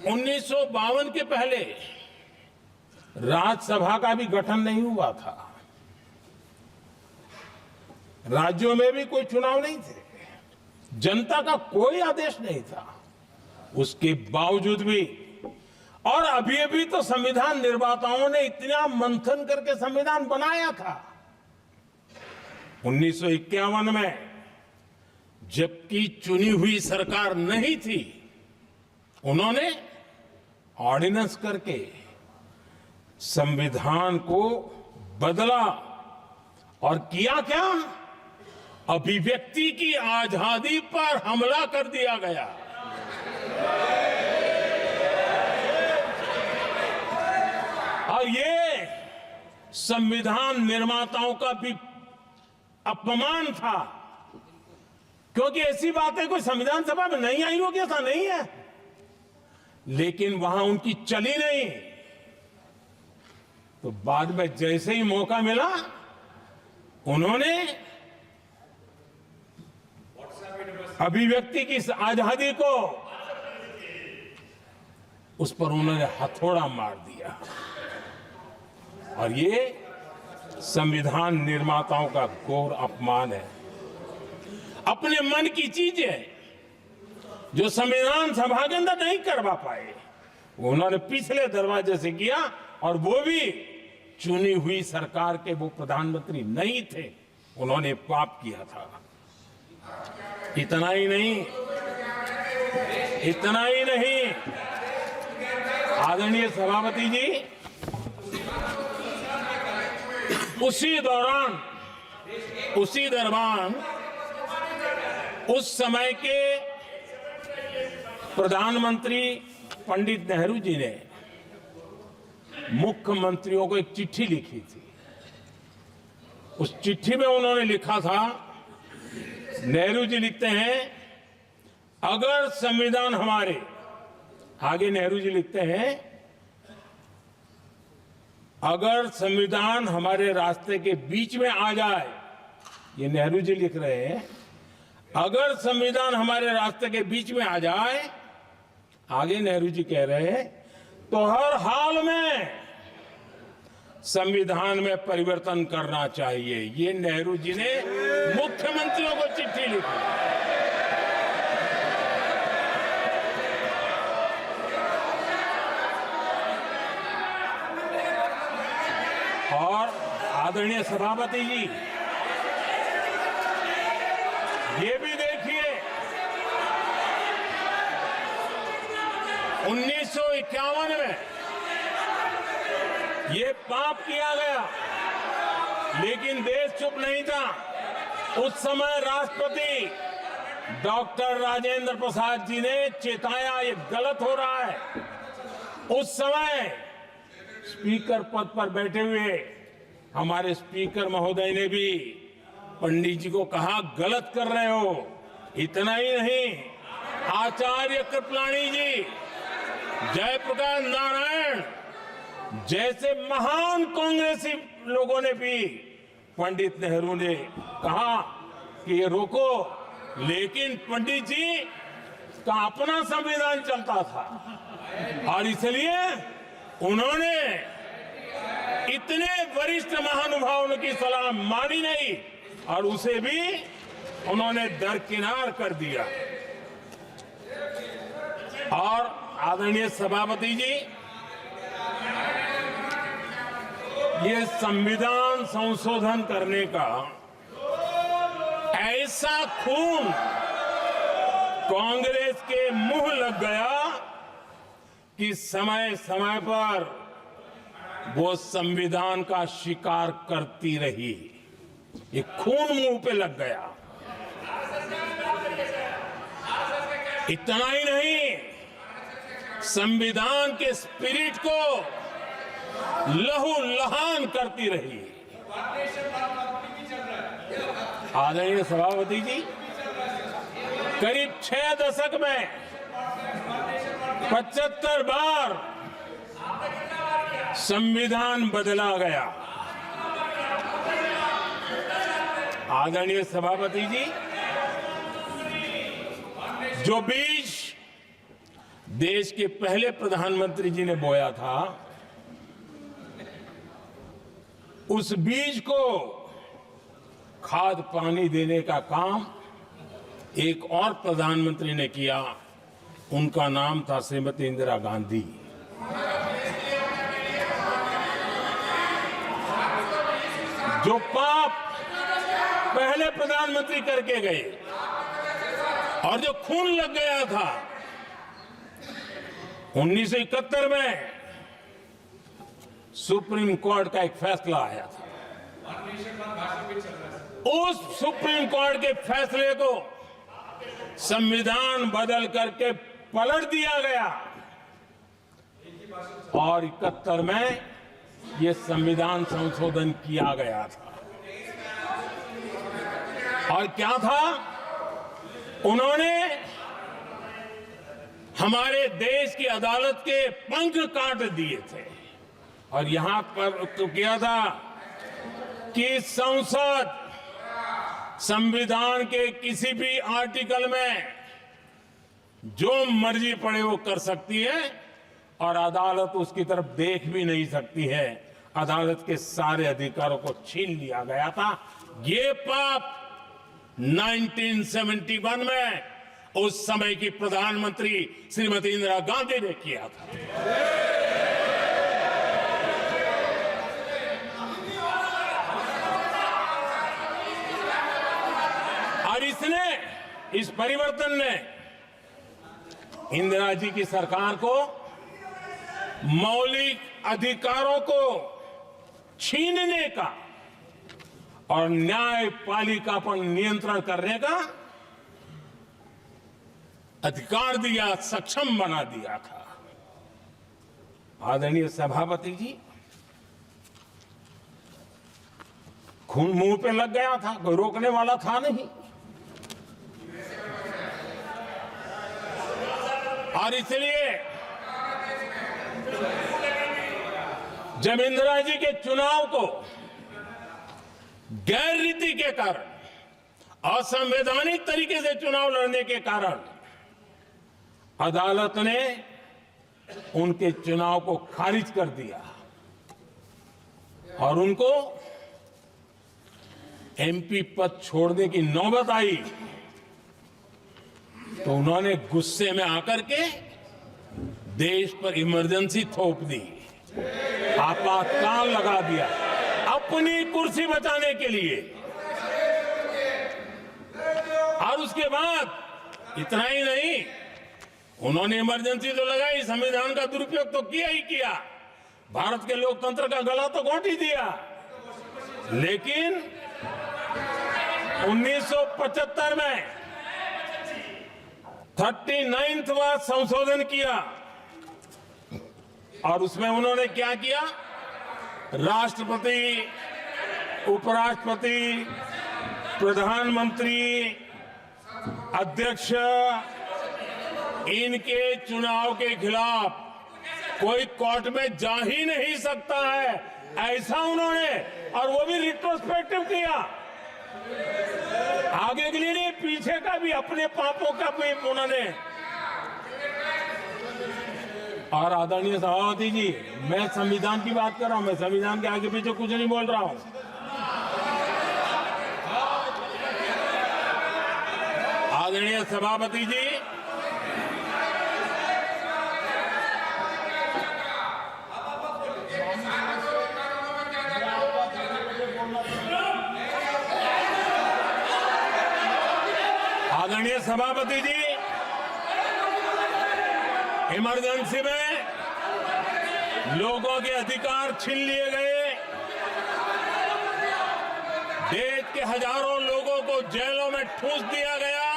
1952 के पहले राज्यसभा का भी गठन नहीं हुआ था, राज्यों में भी कोई चुनाव नहीं थे, जनता का कोई आदेश नहीं था। उसके बावजूद भी और अभी तो संविधान निर्माताओं ने इतना मंथन करके संविधान बनाया था। 1951 में जबकि चुनी हुई सरकार नहीं थी, उन्होंने ऑर्डिनेंस करके संविधान को बदला और किया क्या? अभिव्यक्ति की आजादी पर हमला कर दिया गया। और ये संविधान निर्माताओं का भी अपमान था, क्योंकि ऐसी बातें कोई संविधान सभा में नहीं आई होगी, ऐसा नहीं है, लेकिन वहां उनकी चली नहीं। तो बाद में जैसे ही मौका मिला, उन्होंने अभिव्यक्ति की इस आजादी को, उस पर उन्होंने हथौड़ा मार दिया। और ये संविधान निर्माताओं का घोर अपमान है। अपने मन की चीजें जो संविधान सभा के अंदर नहीं करवा पाए, उन्होंने पिछले दरवाजे से किया, और वो भी चुनी हुई सरकार के वो प्रधानमंत्री नहीं थे, उन्होंने पाप किया था। इतना ही नहीं, आदरणीय सभापति जी, उसी दौरान उस समय के प्रधानमंत्री पंडित नेहरू जी ने मुख्यमंत्रियों को एक चिट्ठी लिखी थी। उस चिट्ठी में उन्होंने लिखा था, नेहरू जी लिखते हैं, अगर संविधान हमारे, आगे नेहरू जी लिखते हैं, अगर संविधान हमारे रास्ते के बीच में आ जाए, ये नेहरू जी लिख रहे हैं, अगर संविधान हमारे रास्ते के बीच में आ जाए, आगे नेहरू जी कह रहे हैं, तो हर हाल में संविधान में परिवर्तन करना चाहिए। ये नेहरू जी ने मुख्यमंत्रियों को चिट्ठी लिखी। और आदरणीय सभापति जी, ये भी देखिए 1951 में ये पाप किया गया, लेकिन देश चुप नहीं था। उस समय राष्ट्रपति डॉक्टर राजेंद्र प्रसाद जी ने चेताया ये गलत हो रहा है। उस समय स्पीकर पद पर बैठे हुए हमारे स्पीकर महोदय ने भी पंडित जी को कहा गलत कर रहे हो। इतना ही नहीं, आचार्य कृपलानी जी, जयप्रकाश नारायण जैसे महान कांग्रेसी लोगों ने भी पंडित नेहरू ने कहा कि ये रोको, लेकिन पंडित जी का अपना संविधान चलता था और इसलिए उन्होंने इतने वरिष्ठ महानुभावों की सलाह मानी नहीं और उसे भी उन्होंने दरकिनार कर दिया। और आदरणीय सभापति जी, ये संविधान संशोधन करने का ऐसा खून कांग्रेस के मुंह लग गया कि समय समय पर वो संविधान का शिकार करती रही। ये खून मुंह पे लग गया। इतना ही नहीं, संविधान के स्पिरिट को लहू लहान करती रही। आदरणीय सभापति जी, करीब 6 दशक में 75 बार संविधान बदला गया। आदरणीय सभापति जी, जो बीज देश के पहले प्रधानमंत्री जी ने बोया था, उस बीज को खाद पानी देने का काम एक और प्रधानमंत्री ने किया। उनका नाम था श्रीमती इंदिरा गांधी। जो पाप पहले प्रधानमंत्री करके गए और जो खून लग गया था 1971 में, सुप्रीम कोर्ट का एक फैसला आया था। उस सुप्रीम कोर्ट के फैसले को संविधान बदल करके पलट दिया गया और 71 में ये संविधान संशोधन किया गया था। और क्या था, उन्होंने हमारे देश की अदालत के पंख काट दिए थे और यहां पर तो किया था कि संसद संविधान के किसी भी आर्टिकल में जो मर्जी पड़े वो कर सकती है और अदालत उसकी तरफ देख भी नहीं सकती है। अदालत के सारे अधिकारों को छीन लिया गया था। ये पाप 1971 में उस समय की प्रधानमंत्री श्रीमती इंदिरा गांधी ने किया था। और इस परिवर्तन ने इंदिरा जी की सरकार को मौलिक अधिकारों को छीनने का और न्यायपालिका पर नियंत्रण करने का अधिकार दिया, सक्षम बना दिया था। आदरणीय सभापति जी, खून मुंह पे लग गया था, कोई रोकने वाला था नहीं। और इसलिए जब इंदिरा जी के चुनाव को गैर रीति के कारण, असंवैधानिक तरीके से चुनाव लड़ने के कारण अदालत ने उनके चुनाव को खारिज कर दिया और उनको एमपी पद छोड़ने की नौबत आई तो उन्होंने गुस्से में आकर के देश पर इमरजेंसी थोप दी, आपातकाल लगा दिया अपनी कुर्सी बचाने के लिए। और उसके बाद इतना ही नहीं, उन्होंने इमरजेंसी तो लगाई, संविधान का दुरुपयोग तो किया ही किया, भारत के लोकतंत्र का गला तो घोंट ही दिया। लेकिन 1975 में 39वां संशोधन किया और उसमें उन्होंने क्या किया, राष्ट्रपति, उपराष्ट्रपति, प्रधानमंत्री, अध्यक्ष, इनके चुनाव के खिलाफ कोई कोर्ट में जा ही नहीं सकता है, ऐसा उन्होंने, और वो भी रिट्रोस्पेक्टिव किया, आगे के लिए नहीं, पीछे का भी, अपने पापों का भी उन्होंने। और आदरणीय सभापति जी, मैं संविधान की बात कर रहा हूं, मैं संविधान के आगे पीछे कुछ नहीं बोल रहा हूं। आदरणीय सभापति जी, आदरणीय सभापति जी, इमरजेंसी में लोगों के अधिकार छीन लिए गए, देश के हजारों लोगों को जेलों में ठूंस दिया गया,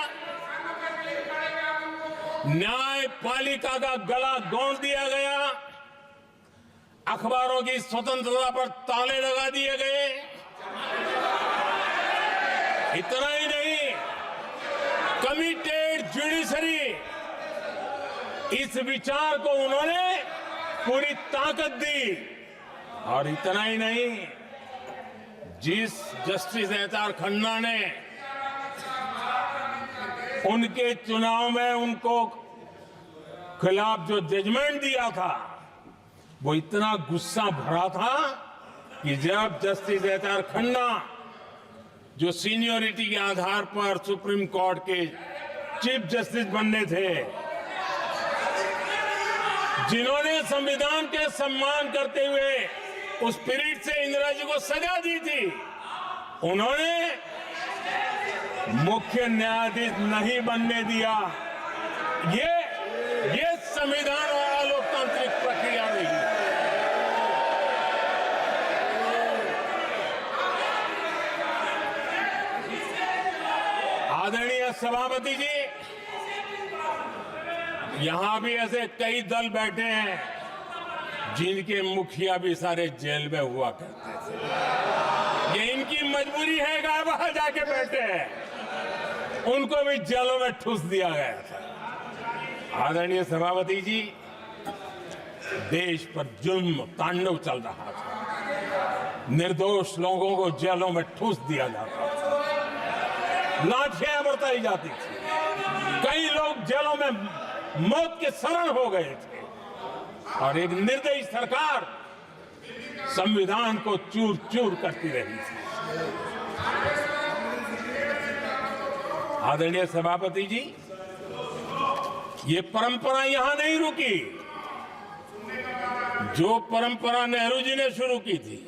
न्यायपालिका का गला घोंट दिया गया, अखबारों की स्वतंत्रता पर ताले लगा दिए गए। इतना ही नहीं, कमिटेड जुडिशरी, इस विचार को उन्होंने पूरी ताकत दी। और इतना ही नहीं, जिस जस्टिस एच.आर. खन्ना ने उनके चुनाव में उनको खिलाफ जो जजमेंट दिया था, वो इतना गुस्सा भरा था कि जब जस्टिस एच.आर. खन्ना, जो सीनियरिटी के आधार पर सुप्रीम कोर्ट के चीफ जस्टिस बनने थे, जिन्होंने संविधान के सम्मान करते हुए उस स्पिरिट से इंदिरा जी को सजा दी थी, उन्होंने मुख्य न्यायाधीश नहीं बनने दिया। ये संविधान और लोकतांत्रिक प्रक्रिया रही। आदरणीय सभापति जी, यहां भी ऐसे कई दल बैठे हैं जिनके मुखिया भी सारे जेल में हुआ करते थे। ये इनकी मजबूरी है कि वहां जाके बैठे हैं, उनको भी जेलों में ठूस दिया गया था। आदरणीय सभापति जी, देश पर जुल्म तांडव चल रहा था, निर्दोष लोगों को जेलों में ठूस दिया जाता था, लाठियां बरताई जाती थी, कई लोग जेलों में मौत के शरण हो गए थे, और एक निर्दयी सरकार संविधान को चूर चूर करती रही थी। आदरणीय सभापति जी, ये परंपरा यहां नहीं रुकी। जो परंपरा नेहरू जी ने शुरू की थी,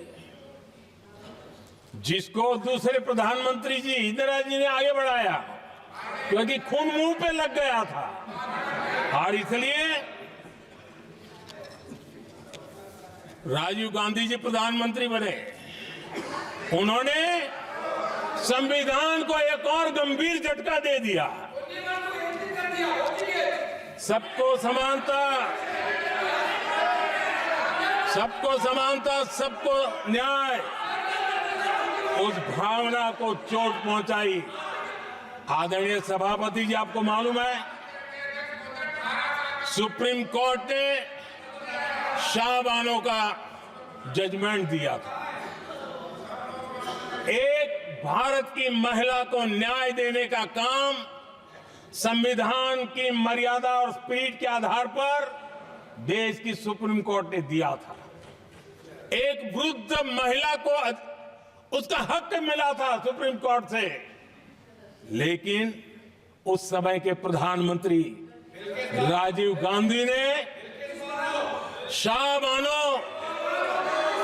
जिसको दूसरे प्रधानमंत्री जी इंदिरा जी ने आगे बढ़ाया, क्योंकि खून मुंह पे लग गया था, और इसलिए राजीव गांधी जी प्रधानमंत्री बने। उन्होंने संविधान को एक और गंभीर झटका दे दिया। सबको समानता, सबको समानता, सबको न्याय, उस भावना को चोट पहुंचाई। आदरणीय सभापति जी, आपको मालूम है, सुप्रीम कोर्ट ने शाहबानो का जजमेंट दिया था। एक भारत की महिला को न्याय देने का काम संविधान की मर्यादा और स्पिरिट के आधार पर देश की सुप्रीम कोर्ट ने दिया था। एक वृद्ध महिला को उसका हक मिला था सुप्रीम कोर्ट से, लेकिन उस समय के प्रधानमंत्री राजीव गांधी ने शाह मानो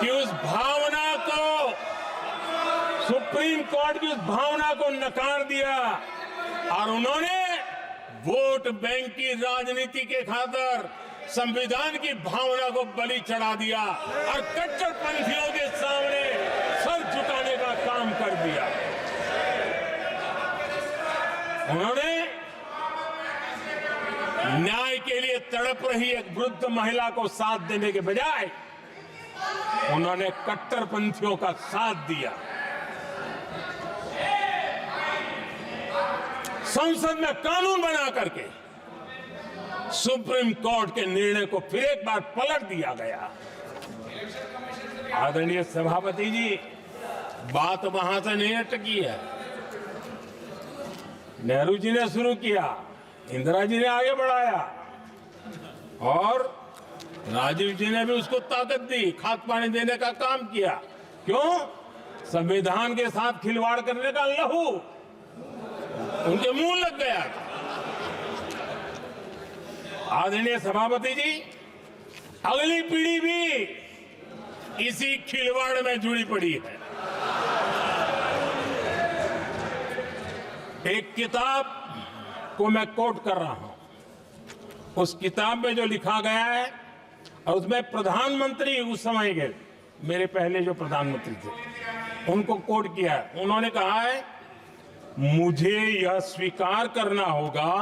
कि उस भावना को, सुप्रीम कोर्ट की उस भावना को नकार दिया और उन्होंने वोट बैंक की राजनीति के खातिर संविधान की भावना को बलि चढ़ा दिया और कट्टरपंथियों के सामने सर झुकाने का काम कर दिया। उन्होंने न्याय के लिए तड़प रही एक वृद्ध महिला को साथ देने के बजाय उन्होंने कट्टरपंथियों का साथ दिया। संसद में कानून बना करके सुप्रीम कोर्ट के निर्णय को फिर एक बार पलट दिया गया। आदरणीय सभापति जी, बात वहां से नहीं अटकी है। नेहरू जी ने शुरू किया, इंदिरा जी ने आगे बढ़ाया और राजीव जी ने भी उसको ताकत दी, खाद पानी देने का काम किया। क्यों? संविधान के साथ खिलवाड़ करने का लहू उनके मुंह लग गया। आदरणीय सभापति जी, अगली पीढ़ी भी इसी खिलवाड़ में जुड़ी पड़ी है। एक किताब को मैं कोट कर रहा हूं। उस किताब में जो लिखा गया है और उसमें प्रधानमंत्री उस समय के मेरे पहले जो प्रधानमंत्री थे उनको कोट किया है। उन्होंने कहा है, मुझे यह स्वीकार करना होगा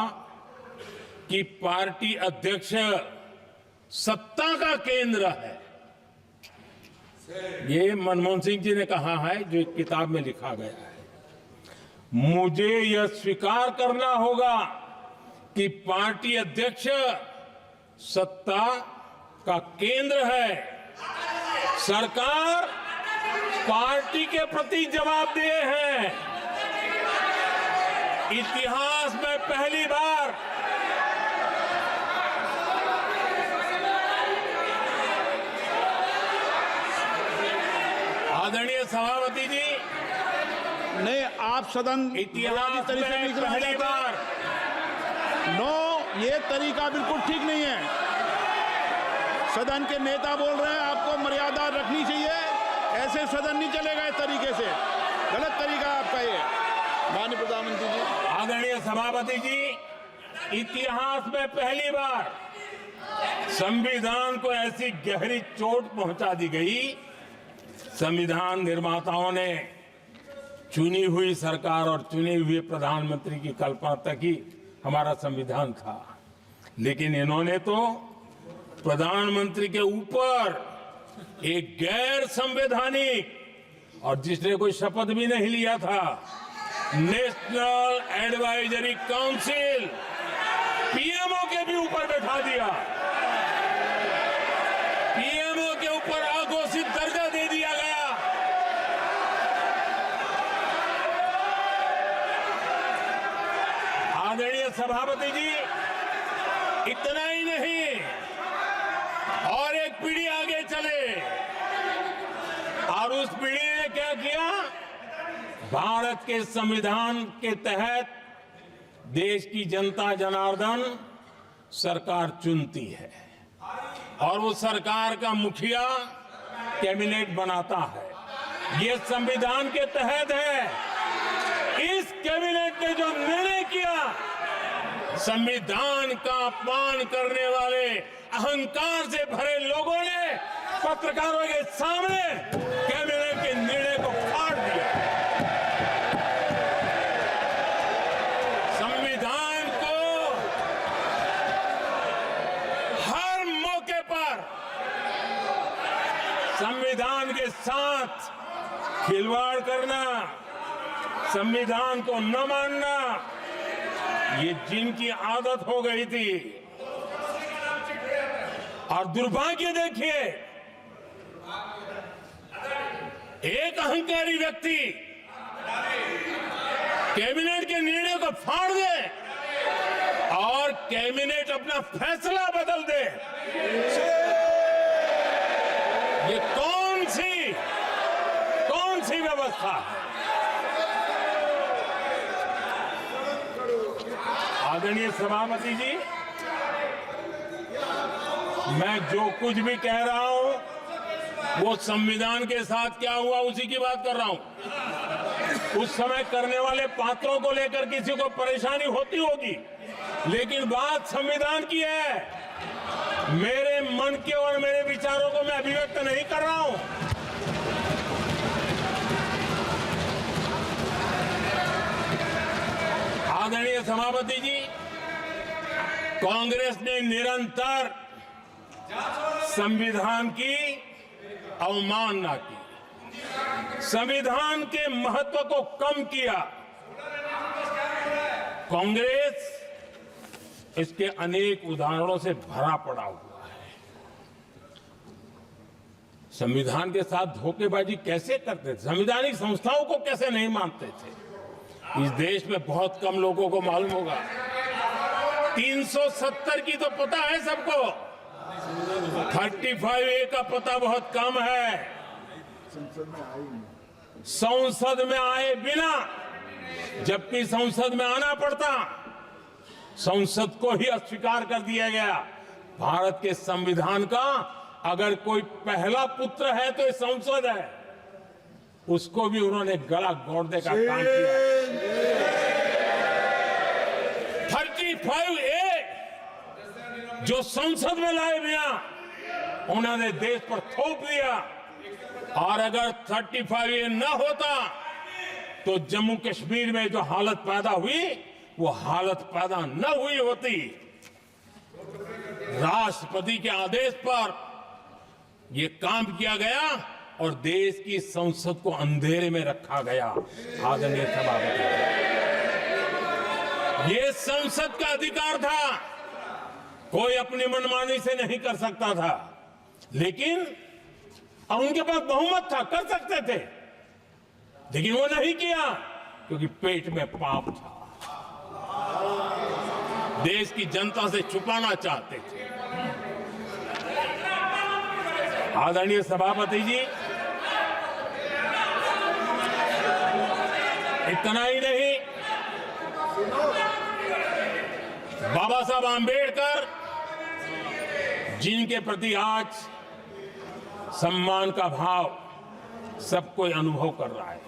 कि पार्टी अध्यक्ष सत्ता का केंद्र है। ये मनमोहन सिंह जी ने कहा है, जो किताब में लिखा गया है। मुझे यह स्वीकार करना होगा कि पार्टी अध्यक्ष सत्ता का केंद्र है। सरकार पार्टी के प्रति जवाबदेह है। इतिहास में पहली बार आदरणीय सभापति जी, नहीं, आप सदन इतिहास तरीके से में पहली बार नो, ये तरीका बिल्कुल ठीक नहीं है। सदन के नेता बोल रहे हैं, आपको मर्यादा रखनी चाहिए। ऐसे सदन नहीं चलेगा इस तरीके से, गलत तरीका आपका ये। माननीय प्रधानमंत्री जी, आदरणीय सभापति जी, इतिहास में पहली बार संविधान को ऐसी गहरी चोट पहुंचा दी गई। संविधान निर्माताओं ने चुनी हुई सरकार और चुने हुए प्रधानमंत्री की कल्पना तक ही हमारा संविधान था, लेकिन इन्होंने तो प्रधानमंत्री के ऊपर एक गैर संवैधानिक और जिसने कोई शपथ भी नहीं लिया था, नेशनल एडवाइजरी काउंसिल पीएमओ के भी ऊपर बैठा दिया। पीएमओ के ऊपर अघोषित दर्जा दे दिया गया। आदरणीय सभापति जी, इतना ही नहीं, और एक पीढ़ी आगे चले और उस पीढ़ी ने क्या किया? भारत के संविधान के तहत देश की जनता जनार्दन सरकार चुनती है और वो सरकार का मुखिया कैबिनेट बनाता है। ये संविधान के तहत है। इस कैबिनेट ने जो निर्णय किया, संविधान का अपमान करने वाले अहंकार से भरे लोगों ने पत्रकारों के सामने कैबिनेट के निर्णय को फाड़ दिया। संविधान को हर मौके पर संविधान के साथ खिलवाड़ करना, संविधान को न मानना, ये जिनकी आदत हो गई थी। और दुर्भाग्य देखिए, एक अहंकारी व्यक्ति कैबिनेट के निर्णय को फाड़ दे और कैबिनेट अपना फैसला बदल दे। ये कौन सी व्यवस्था है? आदरणीय सभापति जी, मैं जो कुछ भी कह रहा हूं वो संविधान के साथ क्या हुआ उसी की बात कर रहा हूं। उस समय करने वाले पात्रों को लेकर किसी को परेशानी होती होगी, लेकिन बात संविधान की है। मेरे मन के और मेरे विचारों को मैं अभिव्यक्त नहीं कर रहा हूं। आदरणीय सभापति जी, कांग्रेस ने निरंतर संविधान की अवमानना की, संविधान के महत्व को कम किया। कांग्रेस इसके अनेक उदाहरणों से भरा पड़ा हुआ है। संविधान के साथ धोखेबाजी कैसे करते थे, संवैधानिक संस्थाओं को कैसे नहीं मानते थे, इस देश में बहुत कम लोगों को मालूम होगा। 370 की तो पता है सबको, 35A का पता बहुत कम है। संसद में आए बिना, जबकि संसद में आना पड़ता, संसद को ही अस्वीकार कर दिया गया। भारत के संविधान का अगर कोई पहला पुत्र है तो ये संसद है, उसको भी उन्होंने गला घोंटने का काम किया। 35A जो संसद में लाए बिना उन्होंने देश पर थोप दिया, और अगर 35A न होता तो जम्मू कश्मीर में जो हालत पैदा हुई वो हालत पैदा न हुई होती। राष्ट्रपति के आदेश पर यह काम किया गया और देश की संसद को अंधेरे में रखा गया। आदरणीय सभापति, ये संसद का अधिकार था, कोई अपनी मनमानी से नहीं कर सकता था, लेकिन और उनके पास बहुमत था, कर सकते थे, लेकिन वो नहीं किया क्योंकि पेट में पाप था, देश की जनता से छुपाना चाहते थे। आदरणीय सभापति जी, इतना ही नहीं, बाबा साहब आंबेडकर जिनके प्रति आज सम्मान का भाव सब कोई अनुभव कर रहा है,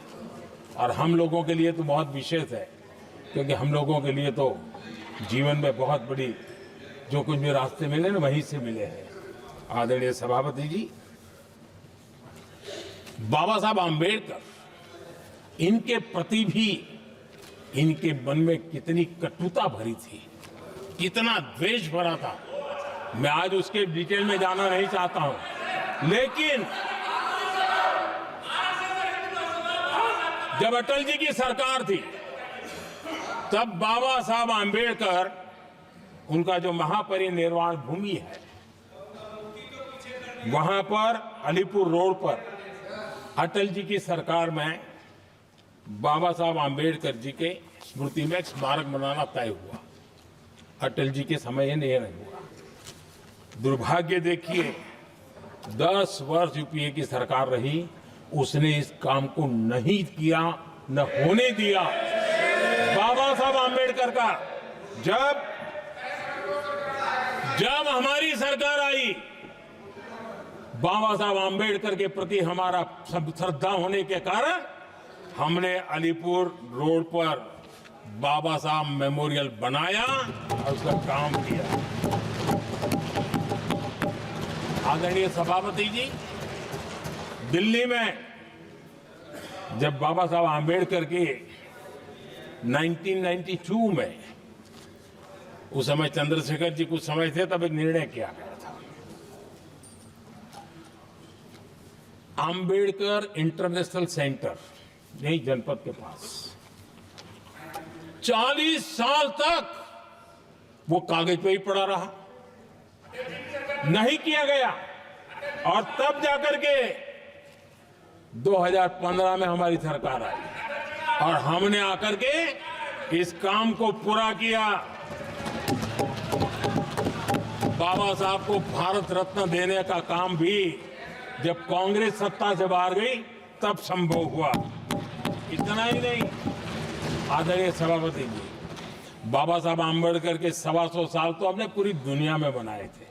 और हम लोगों के लिए तो बहुत विशेष है, क्योंकि हम लोगों के लिए तो जीवन में बहुत बड़ी जो कुछ भी रास्ते मिले ना वहीं से मिले हैं। आदरणीय सभापति जी, बाबा साहब आंबेडकर, इनके प्रति भी इनके मन में कितनी कटुता भरी थी, कितना द्वेष भरा था, मैं आज उसके डिटेल में जाना नहीं चाहता हूं। लेकिन जब अटल जी की सरकार थी तब बाबा साहब आंबेडकर, उनका जो महापरिनिर्वाण भूमि है वहां पर अलीपुर रोड पर अटल जी की सरकार में बाबा साहब आंबेडकर जी के स्मृति में एक स्मारक बनाना तय हुआ। अटल जी के समय ये नहीं हुआ। दुर्भाग्य देखिए, 10 वर्ष यूपीए की सरकार रही, उसने इस काम को नहीं किया, न होने दिया। बाबा साहब आंबेडकर का जब हमारी सरकार आई, बाबा साहब आंबेडकर के प्रति हमारा श्रद्धा होने के कारण हमने अलीपुर रोड पर बाबा साहब मेमोरियल बनाया और उसका काम किया। आदरणीय सभापति जी, दिल्ली में जब बाबा साहब आंबेडकर के 1992 में, उस समय चंद्रशेखर जी कुछ समय थे, तब एक निर्णय किया गया था, आंबेडकर इंटरनेशनल सेंटर यही जनपद के पास 40 साल तक वो कागज पे ही पड़ा रहा, नहीं किया गया। और तब जाकर के 2015 में हमारी सरकार आई और हमने आकर के इस काम को पूरा किया। बाबा साहब को भारत रत्न देने का काम भी जब कांग्रेस सत्ता से बाहर गई तब संभव हुआ। इतना ही नहीं, आदरणीय सभापति जी, बाबा साहब आम्बेडकर के 125 साल तो हमने पूरी दुनिया में बनाए थे,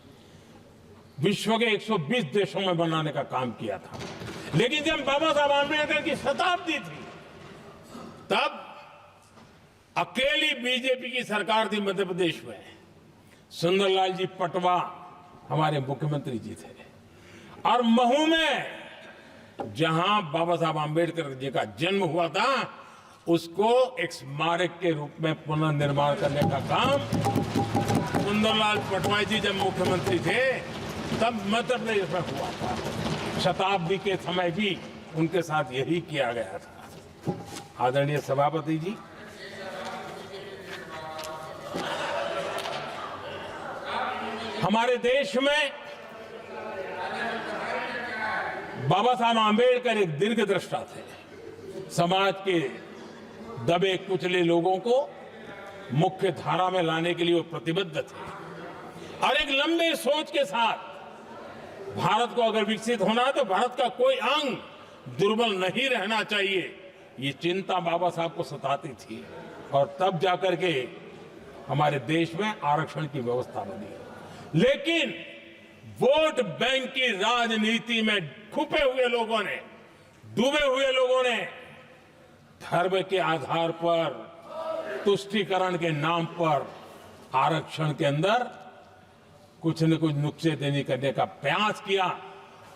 विश्व के 120 देशों में बनाने का काम किया था। लेकिन जब बाबा साहब आम्बेडकर की शताब्दी थी तब अकेली बीजेपी की सरकार थी मध्य प्रदेश में। सुंदरलाल जी पटवा हमारे मुख्यमंत्री जी थे और महू में जहां बाबा साहब आम्बेडकर जी का जन्म हुआ था उसको एक स्मारक के रूप में पुनर्निर्माण करने का काम सुंदरलाल पटवा जी जब मुख्यमंत्री थे तब मध्य प्रदेश में हुआ था। शताब्दी के समय भी उनके साथ यही किया गया था। आदरणीय सभापति जी, हमारे देश में बाबा साहब आम्बेडकर एक दीर्घदृष्टा थे। समाज के दबे कुचले लोगों को मुख्य धारा में लाने के लिए वो प्रतिबद्ध थे और एक लंबे सोच के साथ भारत को अगर विकसित होना है तो भारत का कोई अंग दुर्बल नहीं रहना चाहिए, ये चिंता बाबा साहब को सताती थी। और तब जाकर के हमारे देश में आरक्षण की व्यवस्था बनी। लेकिन वोट बैंक की राजनीति में छुपे हुए लोगों ने, डूबे हुए लोगों ने धर्म के आधार पर, तुष्टीकरण के नाम पर आरक्षण के अंदर कुछ न कुछ नुक्सेदनी करने का प्रयास किया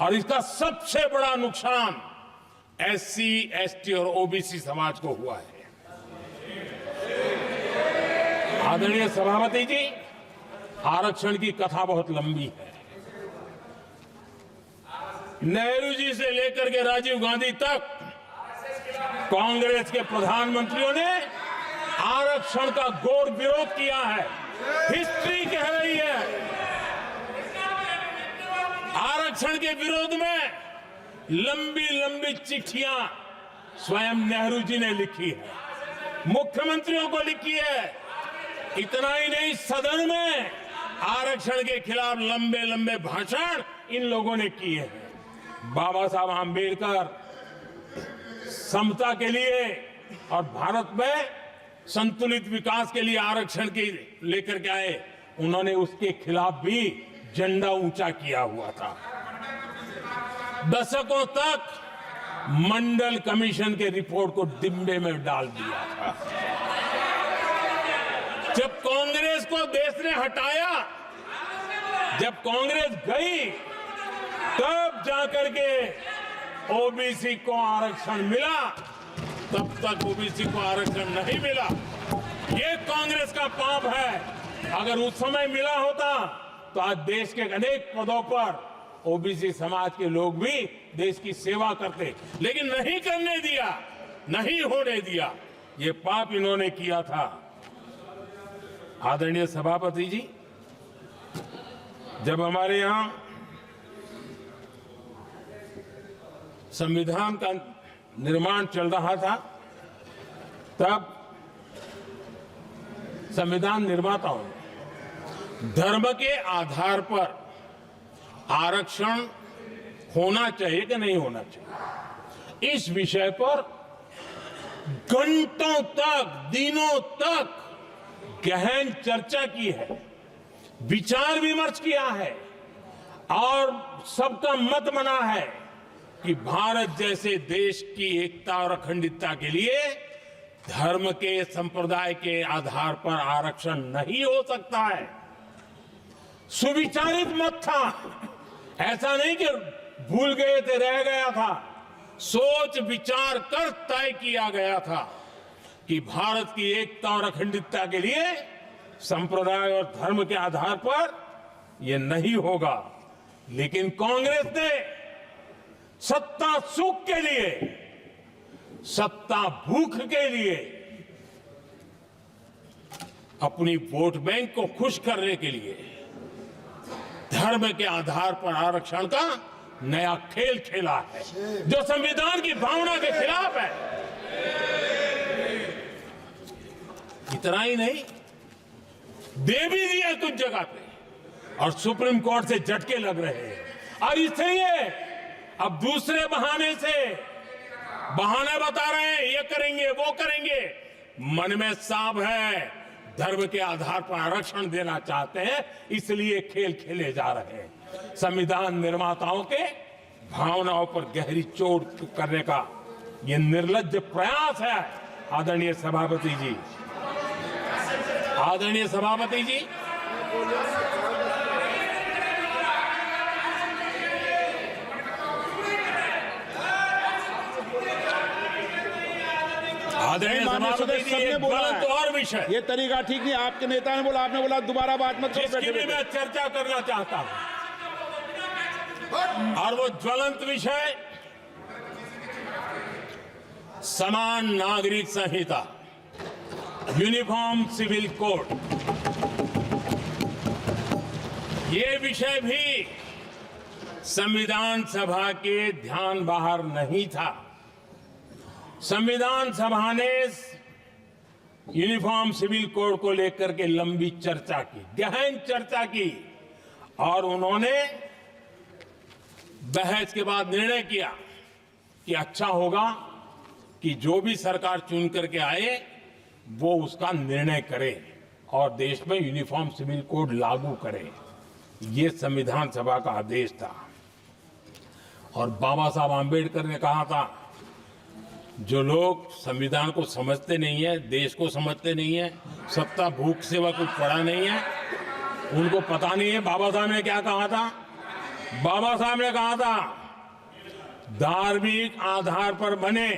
और इसका सबसे बड़ा नुकसान एससी, एसटी और ओबीसी समाज को हुआ है। आदरणीय सभापति जी, आरक्षण की कथा बहुत लंबी है। नेहरू जी से लेकर के राजीव गांधी तक कांग्रेस के प्रधानमंत्रियों ने आरक्षण का घोर विरोध किया है। हिस्ट्री कह रही है आरक्षण के विरोध में लंबी लंबी चिट्ठियां स्वयं नेहरू जी ने लिखी है, मुख्यमंत्रियों को लिखी है। इतना ही नहीं, सदन में आरक्षण के खिलाफ लंबे लंबे भाषण इन लोगों ने किए हैं। बाबा साहब आम्बेडकर समता के लिए और भारत में संतुलित विकास के लिए आरक्षण की लेकर के आए, उन्होंने उसके खिलाफ भी झंडा ऊंचा किया हुआ था। दशकों तक मंडल कमीशन के रिपोर्ट को डिब्बे में डाल दिया था। जब कांग्रेस को देश ने हटाया, जब कांग्रेस गई, तब जाकर के ओबीसी को आरक्षण मिला। तब तक ओबीसी को आरक्षण नहीं मिला। ये कांग्रेस का पाप है। अगर उस समय मिला होता तो आज देश के अनेक पदों पर ओबीसी समाज के लोग भी देश की सेवा करते, लेकिन नहीं करने दिया, नहीं होने दिया। ये पाप इन्होंने किया था। आदरणीय सभापति जी, जब हमारे यहां संविधान का निर्माण चल रहा था, तब संविधान निर्माताओं ने धर्म के आधार पर आरक्षण होना चाहिए कि नहीं होना चाहिए, इस विषय पर घंटों तक, दिनों तक गहन चर्चा की है, विचार विमर्श किया है और सबका मत बना है कि भारत जैसे देश की एकता और अखंडता के लिए धर्म के, संप्रदाय के आधार पर आरक्षण नहीं हो सकता है। सुविचारित मत था, ऐसा नहीं कि भूल गए थे, रह गया था। सोच विचार कर तय किया गया था कि भारत की एकता और अखंडता के लिए संप्रदाय और धर्म के आधार पर यह नहीं होगा। लेकिन कांग्रेस ने सत्ता सुख के लिए, सत्ता भूख के लिए, अपनी वोट बैंक को खुश करने के लिए धर्म के आधार पर आरक्षण का नया खेल खेला है, जो संविधान की भावना के खिलाफ है। इतना ही नहीं, दे भी दिया कुछ जगह पे और सुप्रीम कोर्ट से झटके लग रहे हैं। और इसलिए अब दूसरे बहाने से बहाने बता रहे हैं, ये करेंगे वो करेंगे। मन में साफ है, धर्म के आधार पर आरक्षण देना चाहते हैं, इसलिए खेल खेले जा रहे हैं। संविधान निर्माताओं के भावनाओं पर गहरी चोट करने का ये निर्लज्ज प्रयास है। आदरणीय सभापति जी, आदरणीय सभापति जी, आदरणीय सभापति जी, एक ज्वलंत और विषय, ये तरीका ठीक नहीं। आपके नेता ने बोला, आपने बोला दोबारा बात मत करो। जिसकी भी मैं चर्चा करना चाहता हूं, और वो ज्वलंत विषय समान नागरिक संहिता, यूनिफॉर्म सिविल कोड। ये विषय भी संविधान सभा के ध्यान बाहर नहीं था। संविधान सभा ने यूनिफॉर्म सिविल कोड को लेकर के लंबी चर्चा की, गहन चर्चा की, और उन्होंने बहस के बाद निर्णय किया कि अच्छा होगा कि जो भी सरकार चुन करके आए वो उसका निर्णय करे और देश में यूनिफॉर्म सिविल कोड लागू करे। ये संविधान सभा का आदेश था। और बाबा साहब आंबेडकर ने कहा था, जो लोग संविधान को समझते नहीं है, देश को समझते नहीं है, सत्ता भूख सेवा कुछ पड़ा नहीं है, उनको पता नहीं है बाबा साहब ने क्या कहा था। बाबा साहब ने कहा था, धार्मिक आधार पर बने,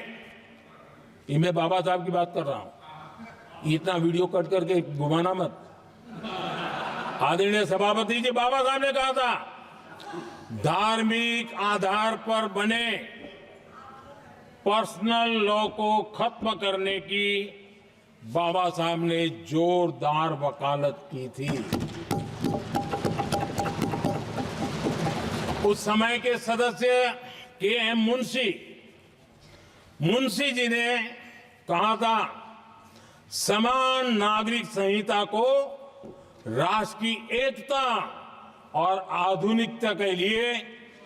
ये मैं बाबा साहब की बात कर रहा हूं, इतना वीडियो कट करके घुमाना मत। आदरणीय सभापति जी, बाबा साहब ने कहा था, धार्मिक आधार पर बने पर्सनल लॉ को खत्म करने की बाबा साहब ने जोरदार वकालत की थी। उस समय के सदस्य के.एम. मुंशी जी ने कहा था, समान नागरिक संहिता को राष्ट्र की एकता और आधुनिकता के लिए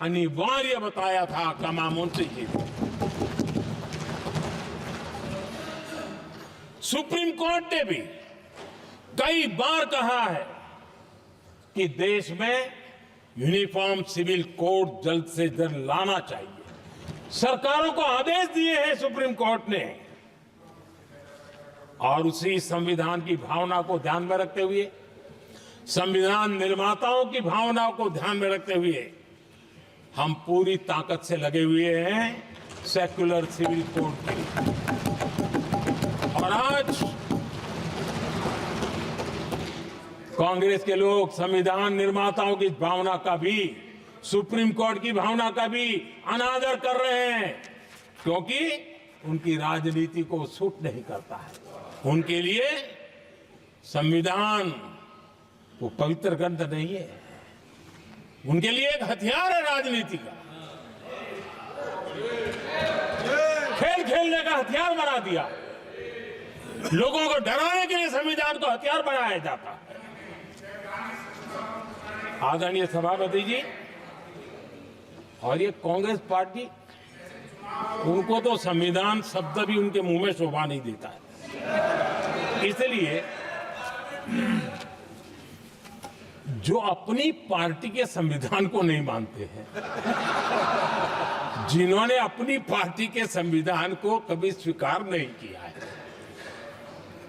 अनिवार्य बताया था। कमा मुंशी जी ने। सुप्रीम कोर्ट ने भी कई बार कहा है कि देश में यूनिफॉर्म सिविल कोड जल्द से जल्द लाना चाहिए। सरकारों को आदेश दिए हैं सुप्रीम कोर्ट ने, और उसी संविधान की भावना को ध्यान में रखते हुए, संविधान निर्माताओं की भावनाओं को ध्यान में रखते हुए, हम पूरी ताकत से लगे हुए हैं सेक्युलर सिविल कोड के लिए। और आज कांग्रेस के लोग संविधान निर्माताओं की भावना का भी, सुप्रीम कोर्ट की भावना का भी अनादर कर रहे हैं, क्योंकि उनकी राजनीति को सूट नहीं करता है। उनके लिए संविधान वो पवित्र ग्रंथ नहीं है, उनके लिए एक हथियार है राजनीति का। खेल खेलने का हथियार बना दिया। लोगों को डराने के लिए संविधान को हथियार बनाया जाता है। आदरणीय सभापति जी, और ये कांग्रेस पार्टी, उनको तो संविधान शब्द भी उनके मुंह में शोभा नहीं देता है। इसलिए जो अपनी पार्टी के संविधान को नहीं मानते हैं, जिन्होंने अपनी पार्टी के संविधान को कभी स्वीकार नहीं किया है,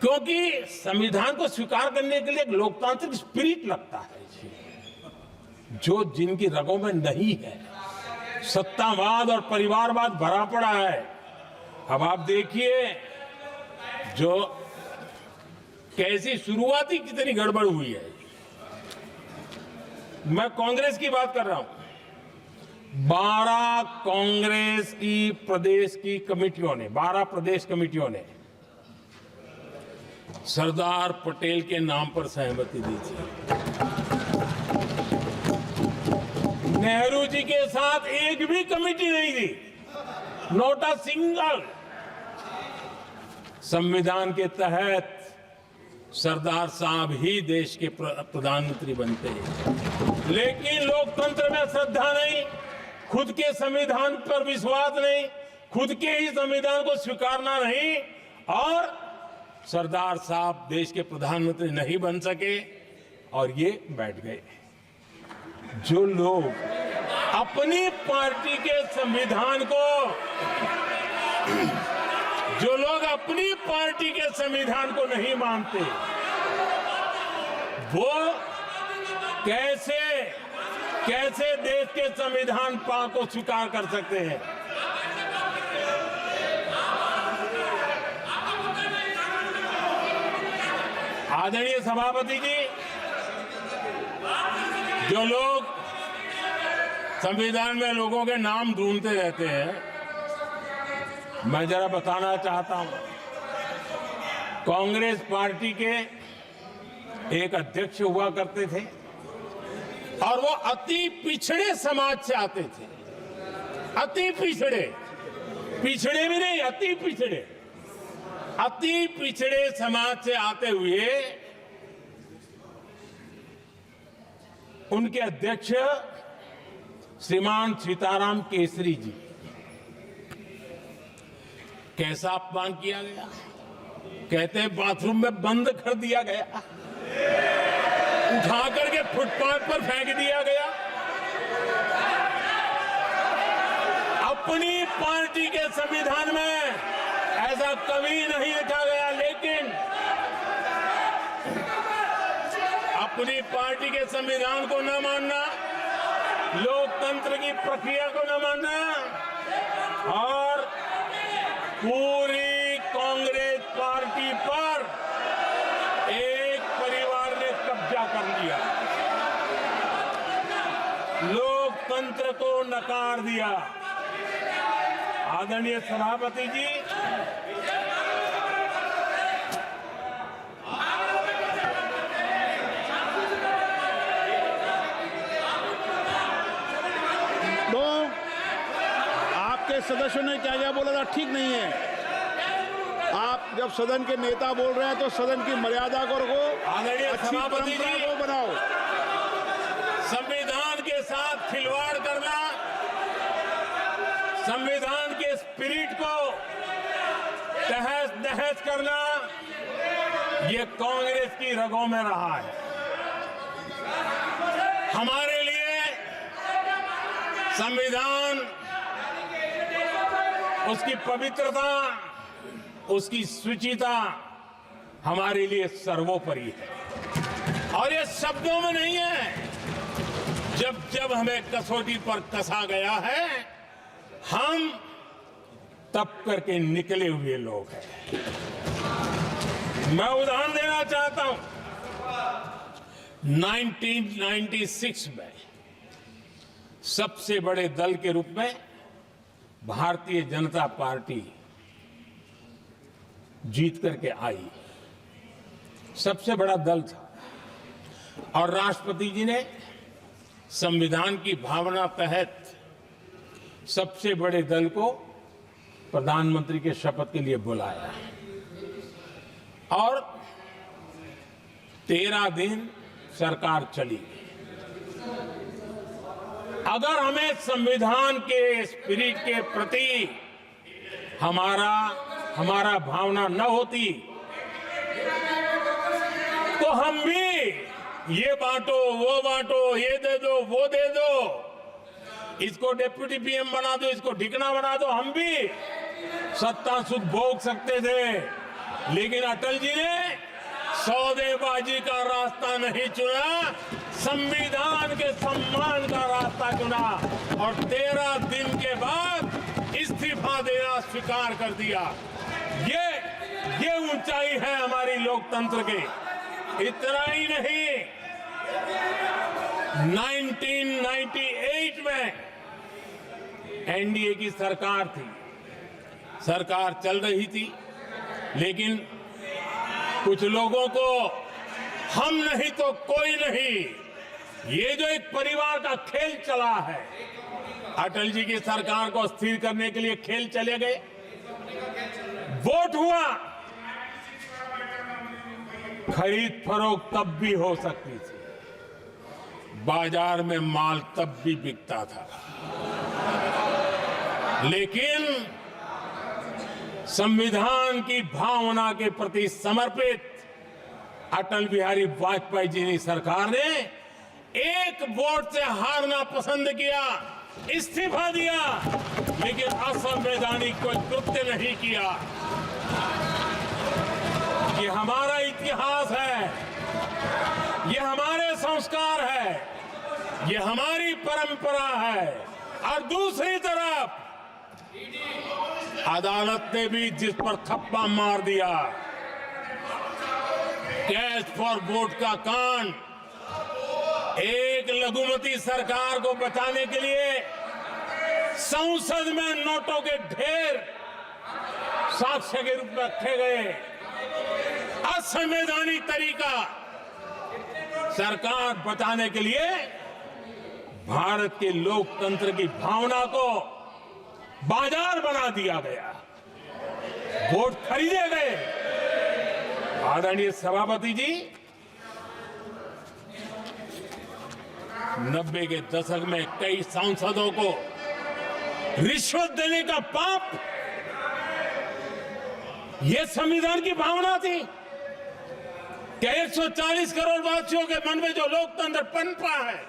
क्योंकि संविधान को स्वीकार करने के लिए एक लोकतांत्रिक स्पिरिट लगता है, जो जिनकी रगों में नहीं है। सत्तावाद और परिवारवाद भरा पड़ा है। अब आप देखिए जो कैसी शुरुआती कितनी गड़बड़ हुई है। मैं कांग्रेस की बात कर रहा हूं। 12 कांग्रेस की प्रदेश की कमेटियों ने, 12 प्रदेश कमेटियों ने सरदार पटेल के नाम पर सहमति दी थी। नेहरू जी के साथ एक भी कमेटी नहीं थी, नॉट अ सिंगल। संविधान के तहत सरदार साहब ही देश के प्रधानमंत्री बनते हैं, लेकिन लोकतंत्र में श्रद्धा नहीं, खुद के संविधान पर विश्वास नहीं, खुद के ही संविधान को स्वीकारना नहीं, और सरदार साहब देश के प्रधानमंत्री नहीं बन सके और ये बैठ गए। जो लोग अपनी पार्टी के संविधान को, जो लोग अपनी पार्टी के संविधान को नहीं मानते, वो कैसे देश के संविधान को स्वीकार कर सकते हैं? आदरणीय सभापति जी, जो लोग संविधान में लोगों के नाम ढूंढते रहते हैं, मैं जरा बताना चाहता हूं, कांग्रेस पार्टी के एक अध्यक्ष हुआ करते थे और वो अति पिछड़े समाज से आते थे। अति पिछड़े, पिछड़े भी नहीं, अति पिछड़े, अति पिछड़े समाज से आते हुए उनके अध्यक्ष श्रीमान सीताराम केसरी जी, कैसा अपमान किया गया। कहते हैं बाथरूम में बंद कर दिया गया, उठा करके फुटपाथ पर फेंक दिया गया। अपनी पार्टी के संविधान में ऐसा कभी नहीं लिखा गया, लेकिन अपनी पार्टी के संविधान को न मानना, लोकतंत्र की प्रक्रिया को न मानना, और पूरी कांग्रेस पार्टी पर एक परिवार ने कब्जा कर लिया, लोकतंत्र को नकार दिया। आदरणीय सभापति जी, तो आपके सदस्यों ने क्या क्या बोला था, ठीक नहीं है। आप जब सदन के नेता बोल रहे हैं तो सदन की मर्यादा को रखो, आदरणीय अच्छी सभापति परंपरा जी, को बनाओ। संविधान के साथ खिलवाड़ करना, संविधान के स्पिरिट को तहस नहस करना, ये कांग्रेस की रगों में रहा है। हमारे लिए संविधान, उसकी पवित्रता, उसकी शुचिता हमारे लिए सर्वोपरि है। और ये शब्दों में नहीं है, जब जब हमें कसौटी पर कसा गया है, हम तप करके निकले हुए लोग हैं। मैं उदाहरण देना चाहता हूं, 1996 में सबसे बड़े दल के रूप में भारतीय जनता पार्टी जीत करके आई, सबसे बड़ा दल था, और राष्ट्रपति जी ने संविधान की भावना तहत सबसे बड़े दल को प्रधानमंत्री के शपथ के लिए बुलाया, और 13 दिन सरकार चली। अगर हमें संविधान के स्पिरिट के प्रति हमारा भावना न होती, तो हम भी ये बांटो, वो बांटो, ये दे दो, वो दे दो, इसको डिप्टी पीएम बना दो, इसको ढिकना बना दो, हम भी सत्ता सुख भोग सकते थे। लेकिन अटल जी ने सौदेबाजी का रास्ता नहीं चुना, संविधान के सम्मान का रास्ता चुना, और 13 दिन के बाद इस्तीफा देना स्वीकार कर दिया। ये ऊंचाई है हमारी लोकतंत्र के। इतना ही नहीं, 1998 में एनडीए की सरकार थी, सरकार चल रही थी, लेकिन कुछ लोगों को हम नहीं तो कोई नहीं, ये जो एक परिवार का खेल चला है, अटल जी की सरकार को अस्थिर करने के लिए खेल चले गए। वोट हुआ, खरीद फरोख्त तब भी हो सकती थी, बाजार में माल तब भी बिकता था। लेकिन संविधान की भावना के प्रति समर्पित अटल बिहारी वाजपेयी जी की सरकार ने एक वोट से हारना पसंद किया, इस्तीफा दिया, लेकिन असंवैधानिक कोई कृत्य नहीं किया। ये हमारा इतिहास है, ये हमारे संस्कार है, ये हमारी परंपरा है। और दूसरी तरफ अदालत ने भी जिस पर थप्पा मार दिया, कैश फॉर वोट का कांड, एक लघुमती सरकार को बचाने के लिए संसद में नोटों के ढेर साक्ष्य के रूप में रखे गए, असंवैधानिक तरीका। सरकार बचाने के लिए भारत के लोकतंत्र की भावना को बाजार बना दिया गया, वोट खरीदे गए। आदरणीय सभापति जी, 90 के दशक में कई सांसदों को रिश्वत देने का पाप, यह संविधान की भावना थी कि 140 करोड़ वासियों के मन में जो लोकतंत्र पनपा है,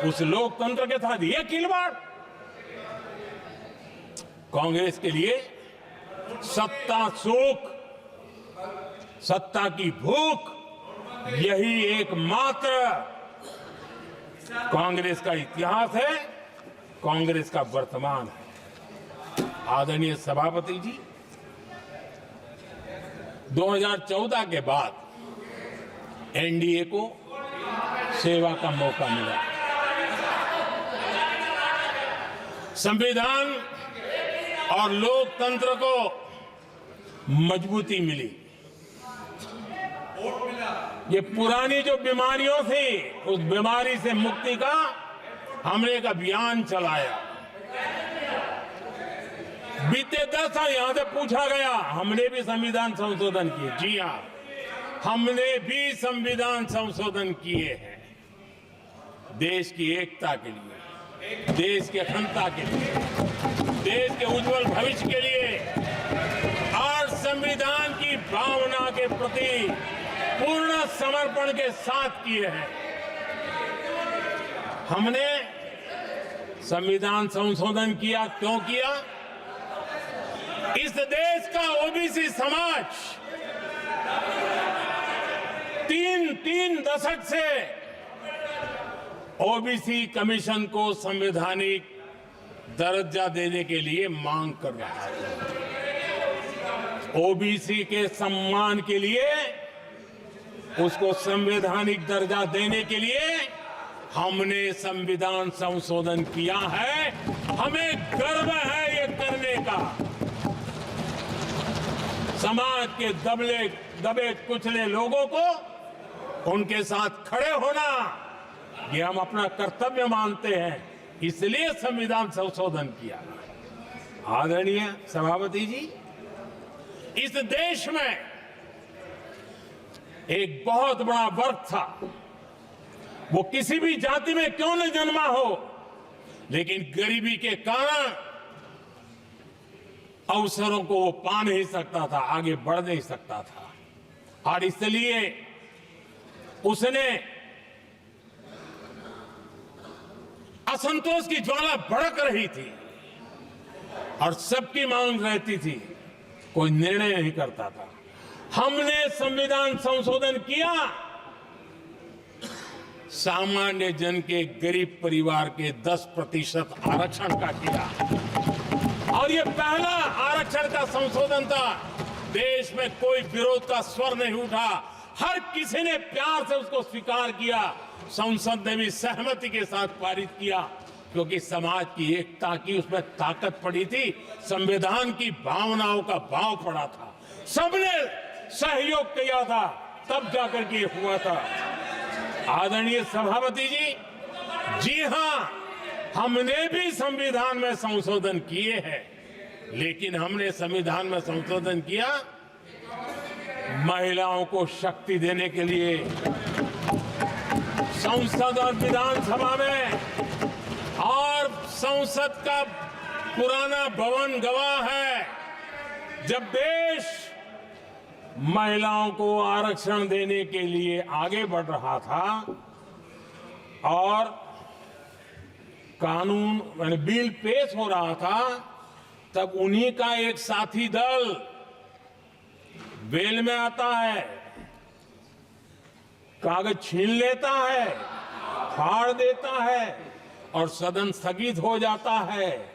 उस लोकतंत्र के साथ यह खिलवाड़। कांग्रेस के लिए सत्ता सुख, सत्ता की भूख, यही एकमात्र कांग्रेस का इतिहास है, कांग्रेस का वर्तमान है। आदरणीय सभापति जी, 2014 के बाद एनडीए को सेवा का मौका मिला। संविधान और लोकतंत्र को मजबूती मिली। ये पुरानी जो बीमारियों थी, उस बीमारी से मुक्ति का हमने एक अभियान चलाया। बीते 10 साल यहां से पूछा गया, हमने भी संविधान संशोधन किए। जी हां, हमने भी संविधान संशोधन किए हैं, देश की एकता के लिए, देश की अखंडता के लिए, देश के उज्जवल भविष्य के लिए और संविधान की भावना के प्रति पूर्ण समर्पण के साथ किए हैं। हमने संविधान संशोधन किया, क्यों किया? इस देश का ओबीसी समाज तीन दशक से ओबीसी कमीशन को संवैधानिक दर्जा देने के लिए मांग कर रहा है। ओबीसी के सम्मान के लिए, उसको संवैधानिक दर्जा देने के लिए हमने संविधान संशोधन किया है। हमें गर्व है ये करने का। समाज के दबे कुचले लोगों को उनके साथ खड़े होना, ये हम अपना कर्तव्य मानते हैं, इसलिए संविधान संशोधन किया। आदरणीय सभापति जी, इस देश में एक बहुत बड़ा वर्ग था, वो किसी भी जाति में क्यों न जन्मा हो, लेकिन गरीबी के कारण अवसरों को वो पा नहीं सकता था, आगे बढ़ नहीं सकता था। और इसलिए उसने असंतोष की ज्वाला भड़क रही थी और सबकी मांग रहती थी, कोई निर्णय नहीं करता था। हमने संविधान संशोधन किया, सामान्य जन के, गरीब परिवार के 10% आरक्षण का किया, और ये पहला आरक्षण का संशोधन था। देश में कोई विरोध का स्वर नहीं उठा, हर किसी ने प्यार से उसको स्वीकार किया। संसद ने भी सहमति के साथ पारित किया, क्योंकि समाज की एकता की उसमें ताकत पड़ी थी, संविधान की भावनाओं का भाव पड़ा था, सबने सहयोग किया था, तब जाकर के हुआ था। आदरणीय सभापति जी, जी हां, हमने भी संविधान में संशोधन किए हैं, लेकिन हमने संविधान में संशोधन किया महिलाओं को शक्ति देने के लिए। संसद और विधानसभा में और संसद का पुराना भवन गवाह है, जब देश महिलाओं को आरक्षण देने के लिए आगे बढ़ रहा था और कानून यानी बिल पेश हो रहा था, तब उन्हीं का एक साथी दल वेल में आता है, कागज छीन लेता है, फाड़ देता है और सदन स्थगित हो जाता है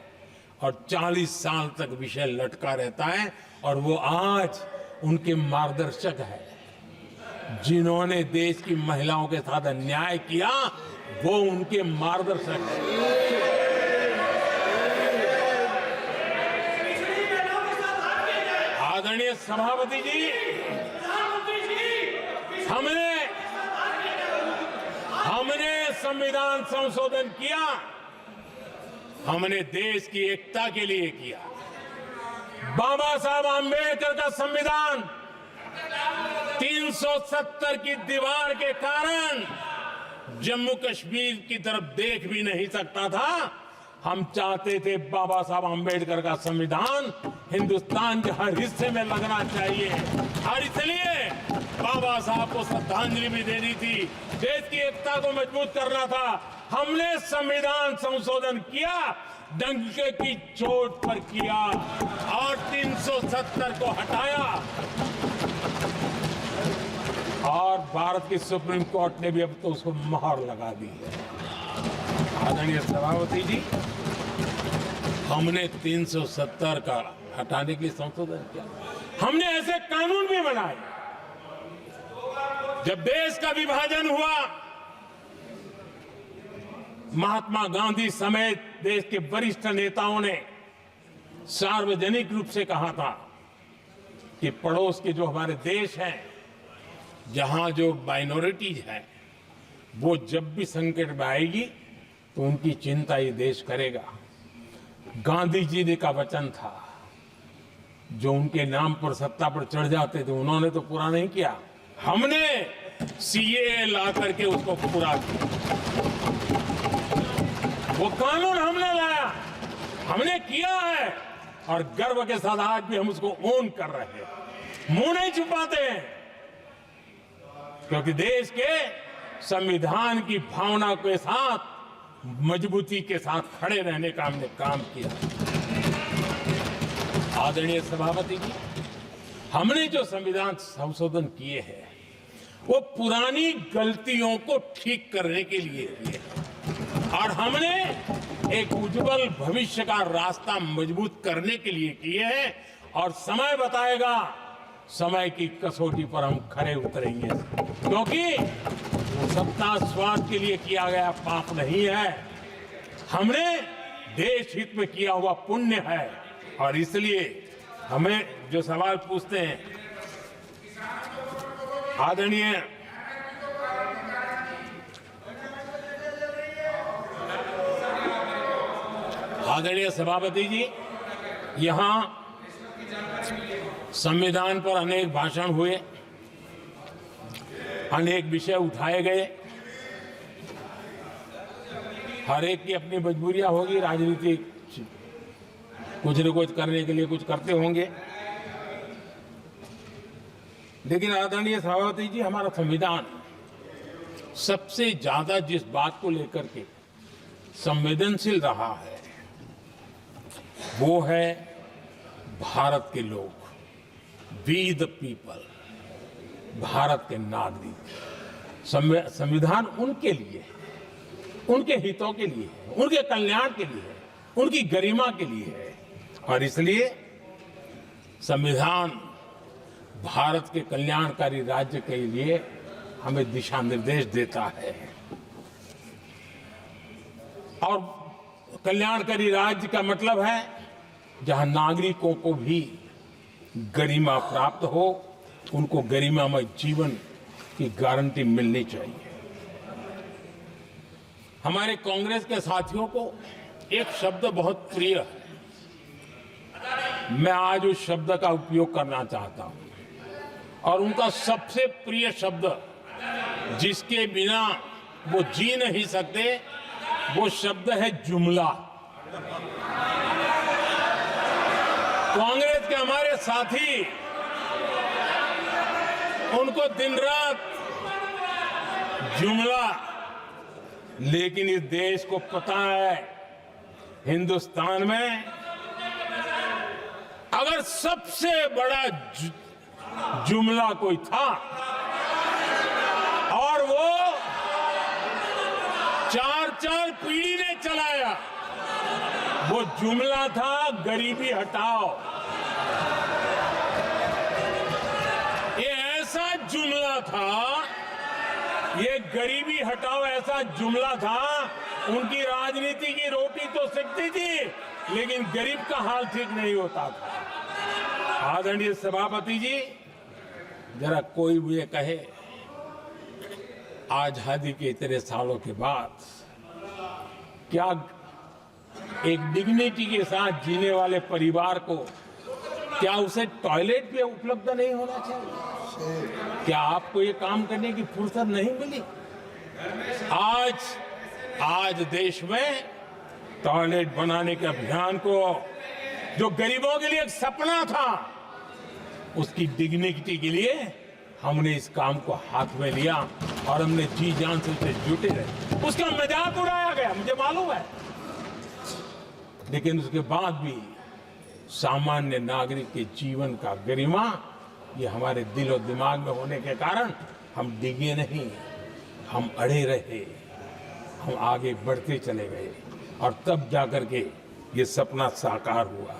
और 40 साल तक विषय लटका रहता है। और वो आज उनके मार्गदर्शक है, जिन्होंने देश की महिलाओं के साथ अन्याय किया, वो उनके मार्गदर्शक है। आदरणीय सभापति जी, हमने संविधान संशोधन किया, हमने देश की एकता के लिए किया। बाबा साहब आंबेडकर का संविधान 370 की दीवार के कारण जम्मू कश्मीर की तरफ देख भी नहीं सकता था। हम चाहते थे बाबा साहब आंबेडकर का संविधान हिंदुस्तान के हर हिस्से में लगना चाहिए और इसलिए बाबा साहब को श्रद्धांजलि भी देनी थी, देश की एकता को मजबूत करना था। हमने संविधान संशोधन किया, डंके की चोट पर किया और 370 को हटाया और भारत की सुप्रीम कोर्ट ने भी अब तो उसको मोहर लगा दी है। आदरणीय सभापति जी, हमने 370 का हटाने के लिए संशोधन किया। हमने ऐसे कानून भी बनाए। जब देश का विभाजन हुआ, महात्मा गांधी समेत देश के वरिष्ठ नेताओं ने सार्वजनिक रूप से कहा था कि पड़ोस के जो हमारे देश हैं, जहां जो माइनॉरिटीज है, वो जब भी संकट में आएगी तो उनकी चिंता ये देश करेगा। गांधी जी ने का वचन था, जो उनके नाम पर सत्ता पर चढ़ जाते थे उन्होंने तो पूरा नहीं किया, हमने सीएए ला करके उसको पूरा किया। वो कानून हमने लाया, हमने किया है और गर्व के साथ आज भी हम उसको ओन कर रहे हैं, मुंह नहीं छुपाते हैं, क्योंकि देश के संविधान की भावना के साथ मजबूती के साथ खड़े रहने का हमने काम किया। आदरणीय सभापति जी, हमने जो संविधान संशोधन किए हैं वो पुरानी गलतियों को ठीक करने के लिए किए और हमने एक उज्जवल भविष्य का रास्ता मजबूत करने के लिए किए हैं और समय बताएगा, समय की कसौटी पर हम खरे उतरेंगे, क्योंकि वो सत्ता स्वार्थ के लिए किया गया पाप नहीं है, हमने देश हित में किया हुआ पुण्य है। और इसलिए हमें जो सवाल पूछते हैं आदरणीय सभापति जी, यहां संविधान पर अनेक भाषण हुए, अनेक विषय उठाए गए, हर एक की अपनी मजबूरियां होगी, राजनीति कुछ न कुछ करने के लिए कुछ करते होंगे, लेकिन आदरणीय सभापति जी, हमारा संविधान सबसे ज्यादा जिस बात को लेकर के संवेदनशील रहा है वो है भारत के लोग, वी द पीपल, भारत के नागरिक। संविधान उनके लिए है, उनके हितों के लिए है, उनके कल्याण के लिए है, उनकी गरिमा के लिए है और इसलिए संविधान भारत के कल्याणकारी राज्य के लिए हमें दिशा निर्देश देता है और कल्याणकारी राज्य का मतलब है जहां नागरिकों को भी गरिमा प्राप्त हो, उनको गरिमामय जीवन की गारंटी मिलनी चाहिए। हमारे कांग्रेस के साथियों को एक शब्द बहुत प्रिय है, मैं आज उस शब्द का उपयोग करना चाहता हूं और उनका सबसे प्रिय शब्द जिसके बिना वो जी नहीं सकते, वो शब्द है जुमला। कांग्रेस के हमारे साथी उनको दिन रात जुमला, लेकिन इस देश को पता है हिंदुस्तान में अगर सबसे बड़ा जुमला कोई था और वो 4 पीढ़ी ने चलाया, वो जुमला था गरीबी हटाओ। ये ऐसा जुमला था, ये गरीबी हटाओ ऐसा जुमला था, उनकी राजनीति की रोटी तो सिकती थी लेकिन गरीब का हाल ठीक नहीं होता था। आदरणीय सभापति जी, जरा कोई मुझे कहे आजादी के इतने सालों के बाद क्या एक डिग्निटी के साथ जीने वाले परिवार को क्या उसे टॉयलेट भी उपलब्ध नहीं होना चाहिए? क्या आपको ये काम करने की फुर्सत नहीं मिली? आज देश में टॉयलेट बनाने के अभियान को, जो गरीबों के लिए एक सपना था, उसकी डिग्निटी के लिए हमने इस काम को हाथ में लिया और हमने जी जान से उसे जुटे रहे। उसका मजाक उड़ाया गया, मुझे मालूम है, लेकिन उसके बाद भी सामान्य नागरिक के जीवन का गरिमा, ये हमारे दिल और दिमाग में होने के कारण हम डिगे नहीं, हम अड़े रहे, हम आगे बढ़ते चले गए और तब जाकर के ये सपना साकार हुआ।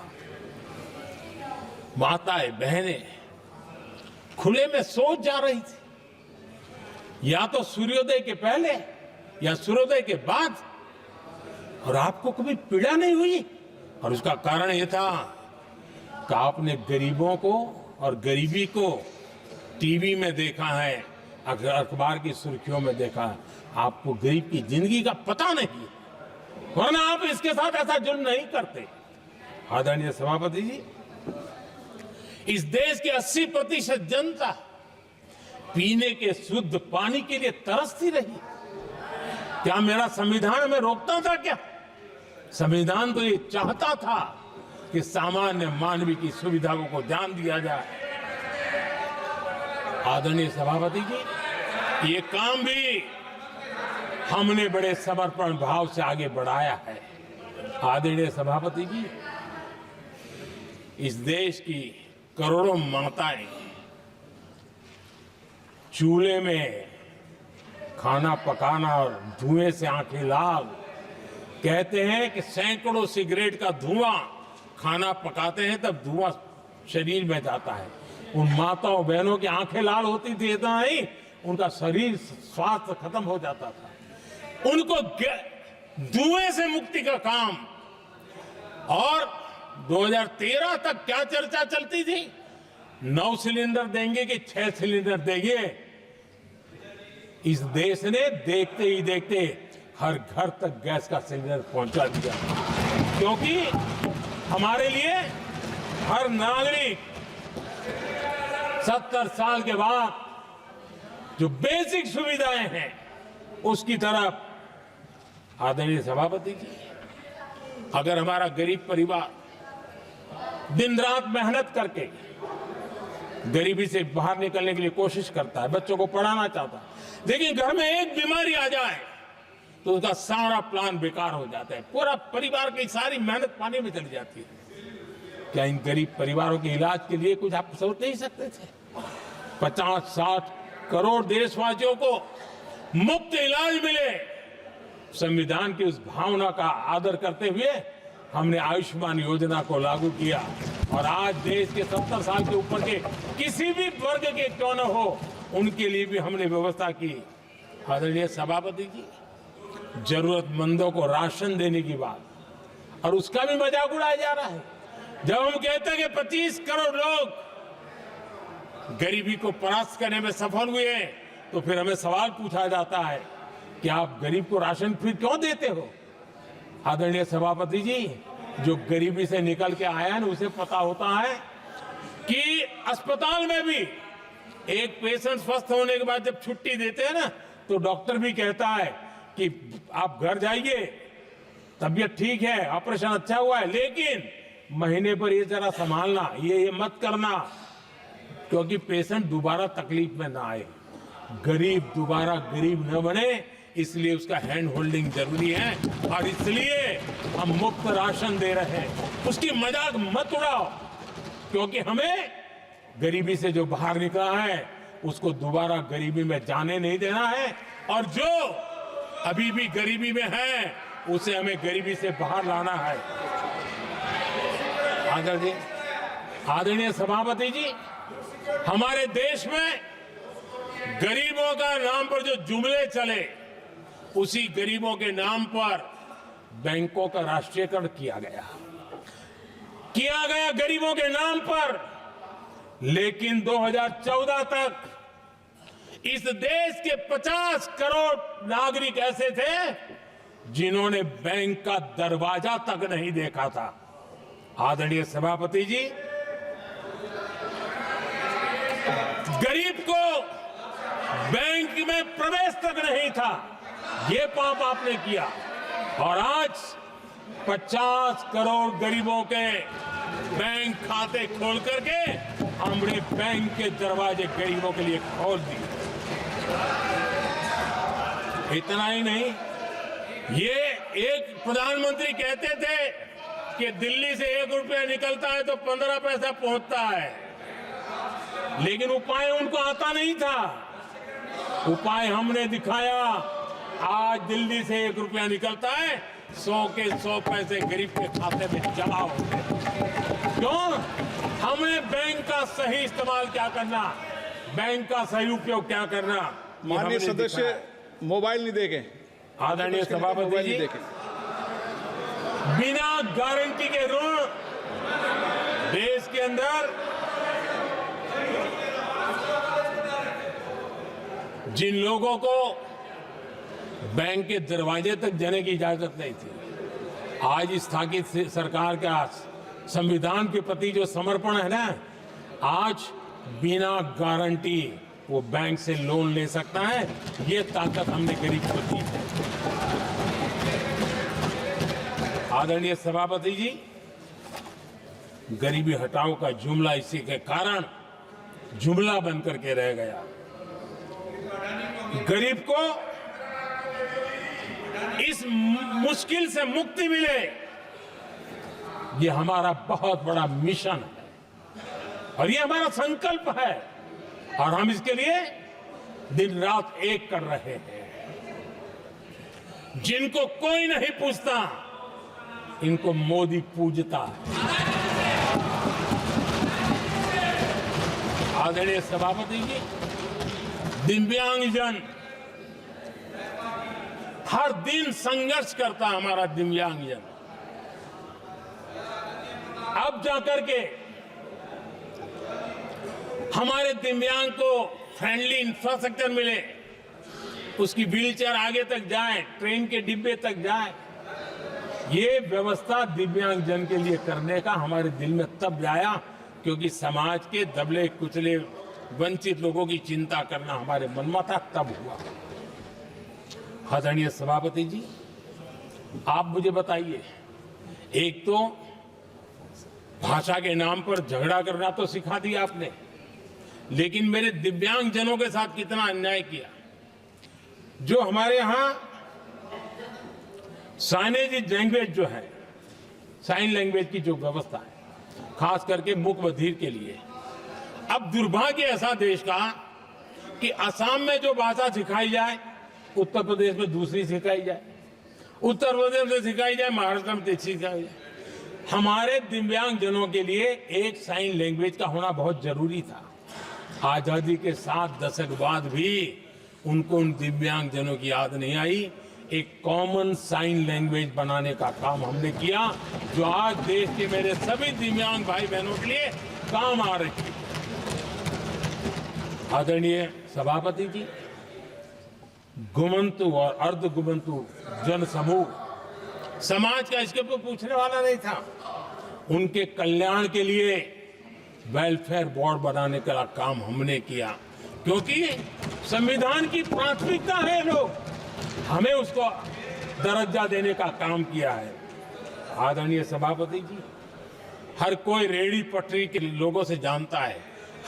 माताएं बहनें खुले में सोच जा रही थी, या तो सूर्योदय के पहले या सूर्योदय के बाद, और आपको कभी पीड़ा नहीं हुई। और उसका कारण यह था कि आपने गरीबों को और गरीबी को टीवी में देखा है, अखबार की सुर्खियों में देखा है, आपको गरीब की जिंदगी का पता नहीं, वरना आप इसके साथ ऐसा जुल्म नहीं करते। आदरणीय सभापति जी, इस देश की 80% जनता पीने के शुद्ध पानी के लिए तरसती रही। क्या मेरा संविधान हमें रोकता था? क्या संविधान तो ये चाहता था कि सामान्य मानवीय की सुविधाओं को ध्यान दिया जाए। आदरणीय सभापति जी, ये काम भी हमने बड़े समर्पण भाव से आगे बढ़ाया है। आदरणीय सभापति जी, इस देश की करोड़ों माताएं चूल्हे में खाना पकाना और धुएं से आंखें लाल, कहते हैं कि सैकड़ों सिगरेट का धुआं खाना पकाते हैं तब धुआं शरीर में जाता है। उन माताओं बहनों की आंखें लाल होती थी, इतना नहीं, उनका शरीर स्वास्थ्य खत्म हो जाता था। उनको धुएं से मुक्ति का काम, और 2013 तक क्या चर्चा चलती थी, 9 सिलेंडर देंगे कि 6 सिलेंडर देंगे। इस देश ने देखते ही देखते हर घर तक गैस का सिलेंडर पहुंचा दिया, क्योंकि हमारे लिए हर नागरिक 70 साल के बाद जो बेसिक सुविधाएं हैं उसकी तरफ। आदरणीय सभापति जी, अगर हमारा गरीब परिवार दिन रात मेहनत करके गरीबी से बाहर निकलने के लिए कोशिश करता है, बच्चों को पढ़ाना चाहता है, लेकिन घर में एक बीमारी आ जाए तो उसका सारा प्लान बेकार हो जाता है, पूरा परिवार की सारी मेहनत पानी में चली जाती है। क्या इन गरीब परिवारों के इलाज के लिए कुछ आप सोच नहीं सकते थे? 50-60 करोड़ देशवासियों को मुफ्त इलाज मिले। संविधान की उस भावना का आदर करते हुए हमने आयुष्मान योजना को लागू किया, और आज देश के 70 साल के ऊपर के किसी भी वर्ग के क्यों न हो, उनके लिए भी हमने व्यवस्था की। आदरणीय सभापति जी, जरूरतमंदों को राशन देने की बात, और उसका भी मजाक उड़ाया जा रहा है। जब हम कहते हैं कि 25 करोड़ लोग गरीबी को परास्त करने में सफल हुए, तो फिर हमें सवाल पूछा जाता है कि आप गरीब को राशन फिर क्यों देते हो? आदरणीय सभापति जी, जो गरीबी से निकल के आया है, उसे पता होता है कि अस्पताल में भी एक पेशेंट स्वस्थ होने के बाद जब छुट्टी देते हैं ना, तो डॉक्टर भी कहता है कि आप घर जाइए, तबीयत ठीक है, ऑपरेशन अच्छा हुआ है, लेकिन महीने पर ये जरा संभालना, ये मत करना, क्योंकि पेशेंट दोबारा तकलीफ में ना आए, गरीब दोबारा गरीब न बने, इसलिए उसका हैंड होल्डिंग जरूरी है। और इसलिए हम मुफ्त राशन दे रहे हैं। उसकी मजाक मत उड़ाओ, क्योंकि हमें गरीबी से जो बाहर निकला है उसको दोबारा गरीबी में जाने नहीं देना है, और जो अभी भी गरीबी में है उसे हमें गरीबी से बाहर लाना है। आदरणीय सभापति जी, हमारे देश में गरीबों का नाम पर जो जुमले चले, उसी गरीबों के नाम पर बैंकों का राष्ट्रीयकरण किया गया गरीबों के नाम पर। लेकिन 2014 तक इस देश के 50 करोड़ नागरिक ऐसे थे जिन्होंने बैंक का दरवाजा तक नहीं देखा था। आदरणीय सभापति जी, गरीब को बैंक में प्रवेश तक नहीं था, ये पाप आपने किया। और आज 50 करोड़ गरीबों के बैंक खाते खोल करके हमने बैंक के दरवाजे गरीबों के लिए खोल दिए। इतना ही नहीं, ये एक प्रधानमंत्री कहते थे कि दिल्ली से 1 रुपया निकलता है तो 15 पैसा पहुंचता है, लेकिन उपाय उनको आता नहीं था। उपाय हमने दिखाया। आज दिल्ली से 1 रुपया निकलता है, 100 के 100 पैसे गरीब के खाते में जमा होते हैं। क्यों? हमें बैंक का सही इस्तेमाल क्या करना, बैंक का सही उपयोग क्या करना। माननीय सदस्य मोबाइल नहीं देखें। आदरणीय सभापति जी, बिना गारंटी के ऋण देश के अंदर जिन लोगों को बैंक के दरवाजे तक जाने की इजाजत नहीं थी, आज इस स्थापित सरकार का संविधान के प्रति जो समर्पण है ना, आज बिना गारंटी वो बैंक से लोन ले सकता है। ये ताकत हमने गरीब को दी है। आदरणीय सभापति जी, गरीबी हटाओ का जुमला इसी के कारण जुमला बनकर के रह गया। गरीब को इस मुश्किल से मुक्ति मिले, ये हमारा बहुत बड़ा मिशन है और ये हमारा संकल्प है, और हम इसके लिए दिन रात एक कर रहे हैं। जिनको कोई नहीं पूछता, इनको मोदी पूजता है। आदरणीय सभापति जी, दिव्यांगजन हर दिन संघर्ष करता हमारा दिव्यांगजन, अब जाकर के हमारे दिव्यांग को फ्रेंडली इंफ्रास्ट्रक्चर मिले, उसकी व्हीलचेयर आगे तक जाए, ट्रेन के डिब्बे तक जाए। ये व्यवस्था दिव्यांगजन के लिए करने का हमारे दिल में तब आया क्योंकि समाज के दबले कुचले वंचित लोगों की चिंता करना हमारे मन में था, तब हुआ। आदरणीय सभापति जी, आप मुझे बताइए, एक तो भाषा के नाम पर झगड़ा करना तो सिखा दिया आपने, लेकिन मेरे दिव्यांगजनों के साथ कितना अन्याय किया। जो हमारे यहां साइनेज लैंग्वेज जो है, साइन लैंग्वेज की जो व्यवस्था है, खास करके मूक बधिर के लिए, अब दुर्भाग्य ऐसा देश का कि असम में जो भाषा सिखाई जाए उत्तर प्रदेश में दूसरी सिखाई जाए, उत्तर प्रदेश में सिखाई जाए महाराष्ट्र में तीसरी सिखाई जाए। हमारे दिव्यांगजनों के लिए एक साइन लैंग्वेज का होना बहुत जरूरी था। आजादी के 7 दशक बाद भी उनको उन दिव्यांगजनों की याद नहीं आई। एक कॉमन साइन लैंग्वेज बनाने का काम हमने किया, जो आज देश के मेरे सभी दिव्यांग भाई बहनों के लिए काम आ रही है। आदरणीय सभापति जी, गुमंतु और अर्ध गुमंतु जन समूह समाज का इसके ऊपर पूछने वाला नहीं था। उनके कल्याण के लिए वेलफेयर बोर्ड बनाने का काम हमने किया, क्योंकि संविधान की प्राथमिकता है लोग, हमें उसको दर्जा देने का काम किया है। आदरणीय सभापति जी, हर कोई रेहड़ी पटरी के लोगों से जानता है।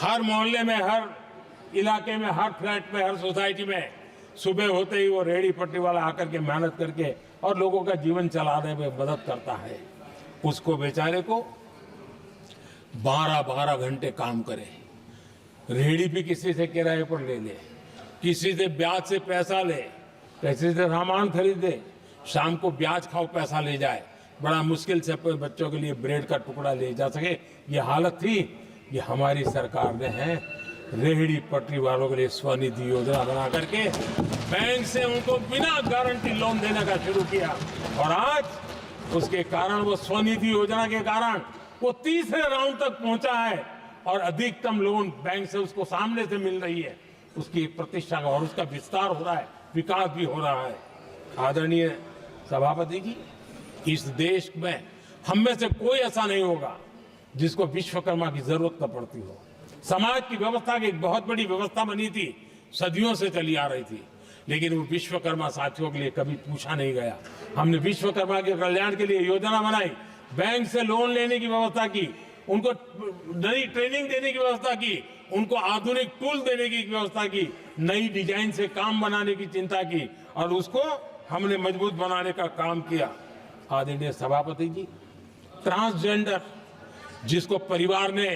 हर मोहल्ले में, हर इलाके में, हर फ्लैट में, हर सोसाइटी में सुबह होते ही वो रेहड़ी पटरी वाला आकर के मेहनत करके और लोगों का जीवन चलाने में मदद करता है। उसको बेचारे को 12-12 घंटे काम करे, रेहड़ी भी किसी से किराए पर ले ले, किसी से ब्याज से पैसा ले, किसी से सामान खरीदे, शाम को ब्याज खाओ पैसा ले जाए, बड़ा मुश्किल से अपने बच्चों के लिए ब्रेड का टुकड़ा ले जा सके। ये हालत थी। ये हमारी सरकार ने है रेहड़ी पटरी वालों के लिए स्वनिधि योजना बना करके बैंक से उनको बिना गारंटी लोन देने का शुरू किया, और आज उसके कारण, वो स्वनिधि योजना के कारण वो तीसरे राउंड तक पहुंचा है और अधिकतम लोन बैंक से उसको सामने से मिल रही है। उसकी प्रतिष्ठा का और उसका विस्तार हो रहा है, विकास भी हो रहा है। आदरणीय सभापति जी, इस देश में हम में से कोई ऐसा नहीं होगा जिसको विश्वकर्मा की जरूरत न पड़ती हो। समाज की व्यवस्था की एक बहुत बड़ी व्यवस्था बनी थी, सदियों से चली आ रही थी, लेकिन वो विश्वकर्मा साथियों के लिए कभी पूछा नहीं गया। हमने विश्वकर्मा के कल्याण के लिए योजना बनाई, बैंक से लोन लेने की व्यवस्था की, उनको नई ट्रेनिंग देने की व्यवस्था की, उनको आधुनिक टूल देने की व्यवस्था की, नई डिजाइन से काम बनाने की चिंता की, और उसको हमने मजबूत बनाने का काम किया। आदरणीय सभापति जी, ट्रांसजेंडर, जिसको परिवार ने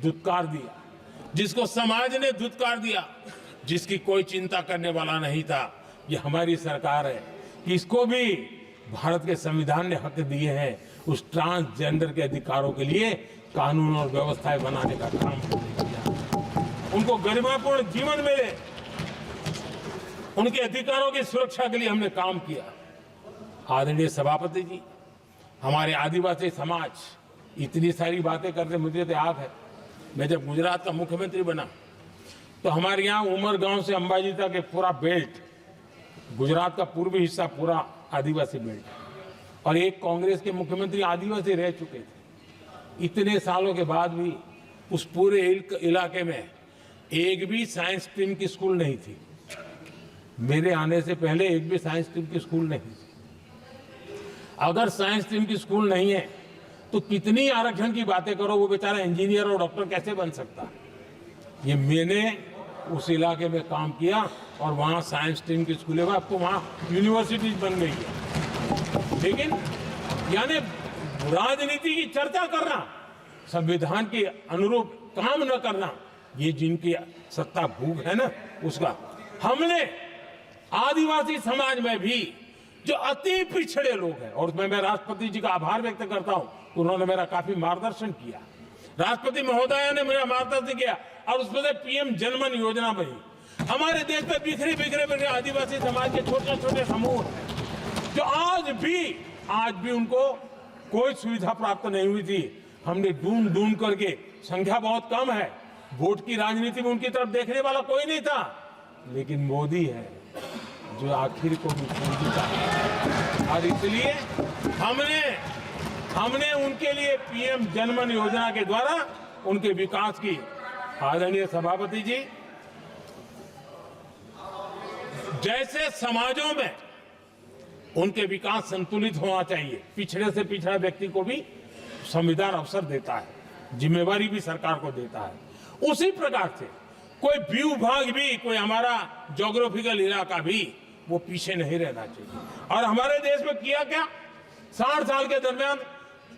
धुतकार दिया, जिसको समाज ने धुतकार दिया, जिसकी कोई चिंता करने वाला नहीं था, ये हमारी सरकार है कि इसको भी भारत के संविधान ने हक दिए हैं। उस ट्रांसजेंडर के अधिकारों के लिए कानून और व्यवस्थाएं बनाने का काम हमने किया। उनको गरिमापूर्ण जीवन मिले, उनके अधिकारों की सुरक्षा के लिए हमने काम किया। आदरणीय सभापति जी, हमारे आदिवासी समाज इतनी सारी बातें करते, मुझे तो याद है मैं जब गुजरात का मुख्यमंत्री बना तो हमारे यहाँ उमरगांव से अंबाजी तक एक पूरा बेल्ट, गुजरात का पूर्वी हिस्सा पूरा आदिवासी बेल्ट, और एक कांग्रेस के मुख्यमंत्री आदिवासी रह चुके थे। इतने सालों के बाद भी उस पूरे इलाके में एक भी साइंस स्ट्रीम की स्कूल नहीं थी। मेरे आने से पहले एक भी साइंस स्ट्रीम की स्कूल नहीं थी। अगर साइंस स्ट्रीम की स्कूल नहीं है तो कितनी आरक्षण की बातें करो, वो बेचारा इंजीनियर और डॉक्टर कैसे बन सकता है। ये मैंने उस इलाके में काम किया और वहाँ साइंस स्ट्रीम की स्कूलें, अब तो वहाँ यूनिवर्सिटीज बन गई है। लेकिन यानी राजनीति की चर्चा करना, संविधान के अनुरूप काम न करना, ये जिनकी सत्ता भूख है ना, उसका हमने आदिवासी समाज में भी जो अति पिछड़े लोग हैं, और मैं राष्ट्रपति जी का आभार व्यक्त करता हूं, उन्होंने मेरा काफी मार्गदर्शन किया। राष्ट्रपति महोदय ने मेरा मार्गदर्शन किया और उसमें से पीएम जनमन योजना बनी। हमारे देश में बिखरे बिखरे आदिवासी समाज के छोटे छोटे समूह हैं जो आज भी उनको कोई सुविधा प्राप्त नहीं हुई थी। हमने ढूंढ ढूंढ करके, संख्या बहुत कम है, वोट की राजनीति में उनकी तरफ देखने वाला कोई नहीं था, लेकिन मोदी है जो आखिर को भी पूछता है। और इसलिए हमने उनके लिए पीएम जनमन योजना के द्वारा उनके विकास की। आदरणीय सभापति जी, जैसे समाजों में उनके विकास संतुलित होना चाहिए, पिछड़े से पिछड़ा व्यक्ति को भी संविधान अवसर देता है, जिम्मेवारी भी सरकार को देता है, उसी प्रकार से कोई भी विभाग भी, कोई हमारा ज्योग्राफिकल इलाका भी, वो पीछे नहीं रहना चाहिए। और हमारे देश में किया क्या, 60 साल के दरमियान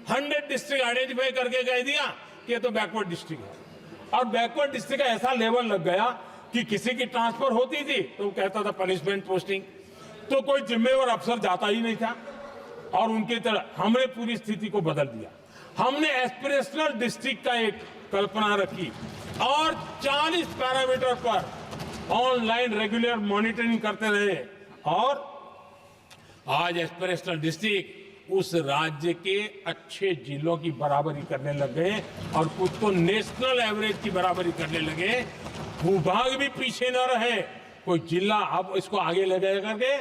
100 डिस्ट्रिक्ट आइडेंटिफाई करके कह दिया कि ये तो बैकवर्ड डिस्ट्रिक्ट है। और बैकवर्ड डिस्ट्रिक्ट का ऐसा लेवल लग गया कि किसी की ट्रांसफर होती थी तो वो कहता था पनिशमेंट पोस्टिंग, तो कोई जिम्मेवार अफसर जाता ही नहीं था। और उनकी तरह हमने पूरी स्थिति को बदल दिया। हमने एस्पिरेशनल डिस्ट्रिक्ट का एक कल्पना रखी और 40 पैरामीटर पर ऑनलाइन रेगुलर मॉनिटरिंग करते रहे, और आज एस्पिरेशनल डिस्ट्रिक्ट उस राज्य के अच्छे जिलों की बराबरी करने लग गए और कुछ तो नेशनल एवरेज की बराबरी करने लगे। भूभाग भी पीछे न रहे, कोई जिला अब इसको आगे ले गए करके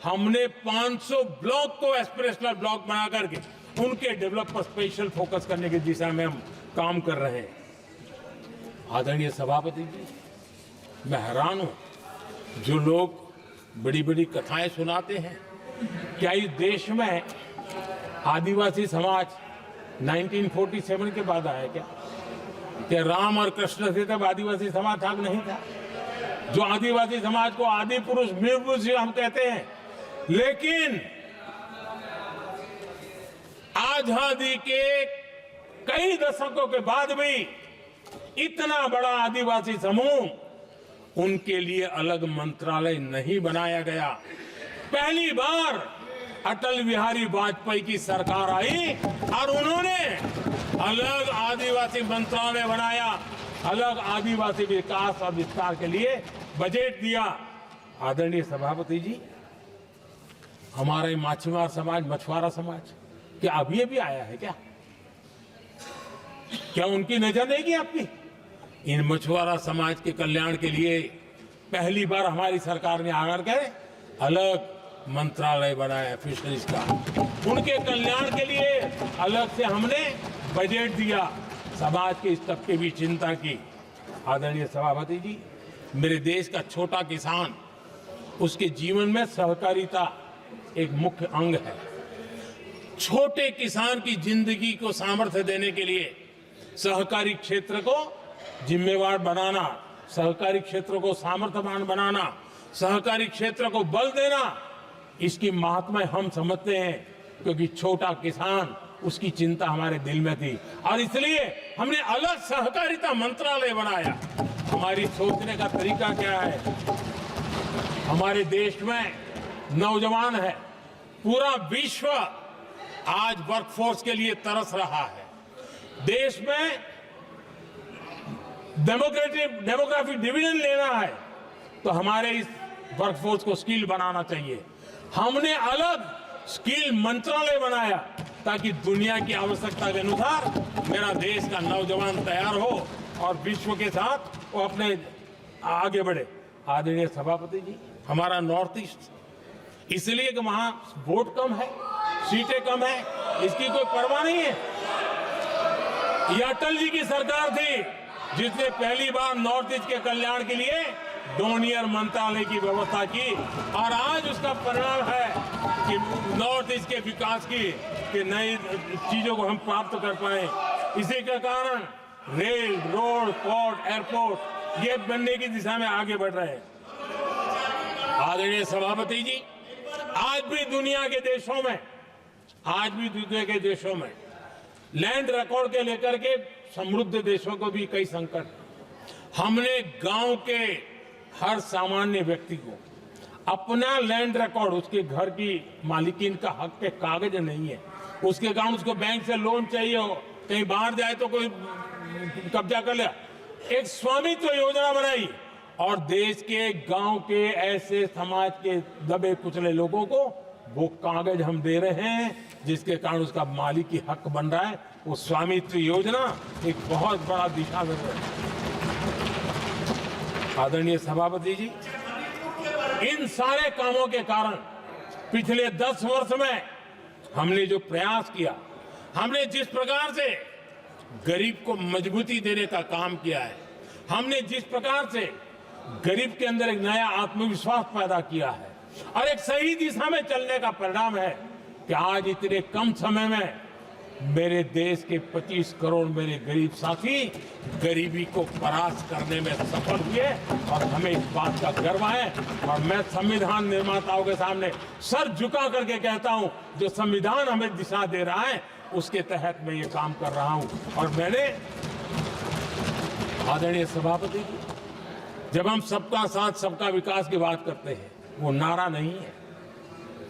हमने 500 ब्लॉक को एस्पिरेशनल ब्लॉक बना करके उनके डेवलप पर स्पेशल फोकस करने की दिशा में हम काम कर रहे हैं। आदरणीय सभापति जी, मैं हैरान हूं जो लोग बड़ी बड़ी कथाएं सुनाते हैं, क्या इस देश में आदिवासी समाज 1947 के बाद आया क्या? कि राम और कृष्ण थे तब आदिवासी समाज भाग नहीं था? जो आदिवासी समाज को आदि पुरुष वीर पुरुष हम कहते हैं, लेकिन आजादी के कई दशकों के बाद भी इतना बड़ा आदिवासी समूह, उनके लिए अलग मंत्रालय नहीं बनाया गया। पहली बार अटल बिहारी वाजपेयी की सरकार आई और उन्होंने अलग आदिवासी मंत्रालय बनाया, अलग आदिवासी विकास और विस्तार के लिए बजट दिया। आदरणीय सभापति जी, हमारे माछीमार समाज, मछुआरा समाज क्या अभी अभी आया है क्या? क्या उनकी नजर नहीं की आपकी? इन मछुआरा समाज के कल्याण के लिए पहली बार हमारी सरकार ने आकर के अलग मंत्रालय बनाया फिशरीज का। उनके कल्याण के लिए अलग से हमने बजट दिया, समाज के इस तबके की चिंता की। आदरणीय सभापति जी, मेरे देश का छोटा किसान, उसके जीवन में सहकारिता एक मुख्य अंग है। छोटे किसान की जिंदगी को सामर्थ्य देने के लिए सहकारी क्षेत्र को जिम्मेवार बनाना, सहकारी क्षेत्र को सामर्थ्यवान बनाना, सहकारी क्षेत्र को बल देना, इसकी महात्मा हम समझते हैं, क्योंकि छोटा किसान, उसकी चिंता हमारे दिल में थी और इसलिए हमने अलग सहकारिता मंत्रालय बनाया। हमारी सोचने का तरीका क्या है? हमारे देश में नौजवान है, पूरा विश्व आज वर्कफोर्स के लिए तरस रहा है। देश में डेमोग्राफिक डिवीजन लेना है तो हमारे इस वर्कफोर्स को स्किल बनाना चाहिए। हमने अलग स्किल मंत्रालय बनाया ताकि दुनिया की आवश्यकता के अनुसार मेरा देश का नौजवान तैयार हो और विश्व के साथ वो अपने आगे बढ़े। आदरणीय सभापति जी, हमारा नॉर्थ ईस्ट इसलिए कि वहां वोट कम है, सीटें कम है, इसकी कोई परवाह नहीं है। ये अटल जी की सरकार थी जिसने पहली बार नॉर्थ ईस्ट के कल्याण के लिए डोनियर मंत्रालय की व्यवस्था की और आज उसका परिणाम है कि नॉर्थ ईस्ट के विकास की नई चीजों को हम प्राप्त कर पाए। इसी के कारण रेल, रोड, पोर्ट, एयरपोर्ट ये बनने की दिशा में आगे बढ़ रहे हैं। आदरणीय सभापति जी, आज भी दुनिया के देशों में लैंड रिकॉर्ड के लेकर के समृद्ध देशों को भी कई संकट। हमने गांव के हर सामान्य व्यक्ति को अपना लैंड रिकॉर्ड, उसके घर की मालिकीन का हक के कागज नहीं है, उसके कारण उसको बैंक से लोन चाहिए हो, कहीं बाहर जाए तो कोई कब्जा कर लिया, एक स्वामित्व योजना बनाई और देश के गांव के ऐसे समाज के दबे कुचले लोगों को वो कागज हम दे रहे हैं जिसके कारण उसका मालिकी हक बन रहा है। वो स्वामित्व योजना एक बहुत बड़ा दिशा दे रहा है। आदरणीय सभापति जी, इन सारे कामों के कारण पिछले 10 वर्ष में हमने जो प्रयास किया, हमने जिस प्रकार से गरीब को मजबूती देने का काम किया है, हमने जिस प्रकार से गरीब के अंदर एक नया आत्मविश्वास पैदा किया है और एक सही दिशा में चलने का परिणाम है कि आज इतने कम समय में मेरे देश के 25 करोड़ मेरे गरीब साथी गरीबी को परास्त करने में सफल हुए और हमें इस बात का गर्व है। और मैं संविधान निर्माताओं के सामने सर झुका करके कहता हूं, जो संविधान हमें दिशा दे रहा है उसके तहत मैं ये काम कर रहा हूं। और मैंने, आदरणीय सभापति जी, जब हम सबका साथ सबका विकास की बात करते हैं, वो नारा नहीं है,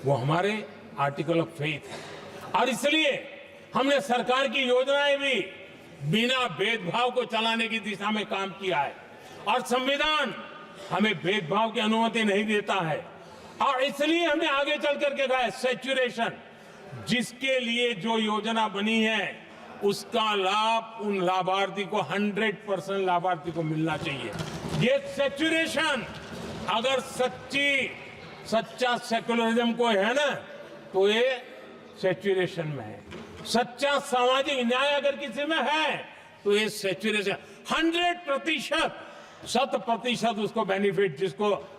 वो हमारे आर्टिकल ऑफ फेथ है। और इसलिए हमने सरकार की योजनाएं भी बिना भेदभाव को चलाने की दिशा में काम किया है और संविधान हमें भेदभाव की अनुमति नहीं देता है। और इसलिए हमने आगे चल करके कहा है सैचुरेशन, जिसके लिए जो योजना बनी है उसका लाभ उन लाभार्थी को 100% लाभार्थी को मिलना चाहिए। ये सैचुरेशन अगर सच्चा सेकुलरिज्म को है ना, तो ये सैचुरेशन में है। सच्चा सामाजिक न्याय अगर किसी में है तो ये सैचुरेशन 100% उसको बेनिफिट,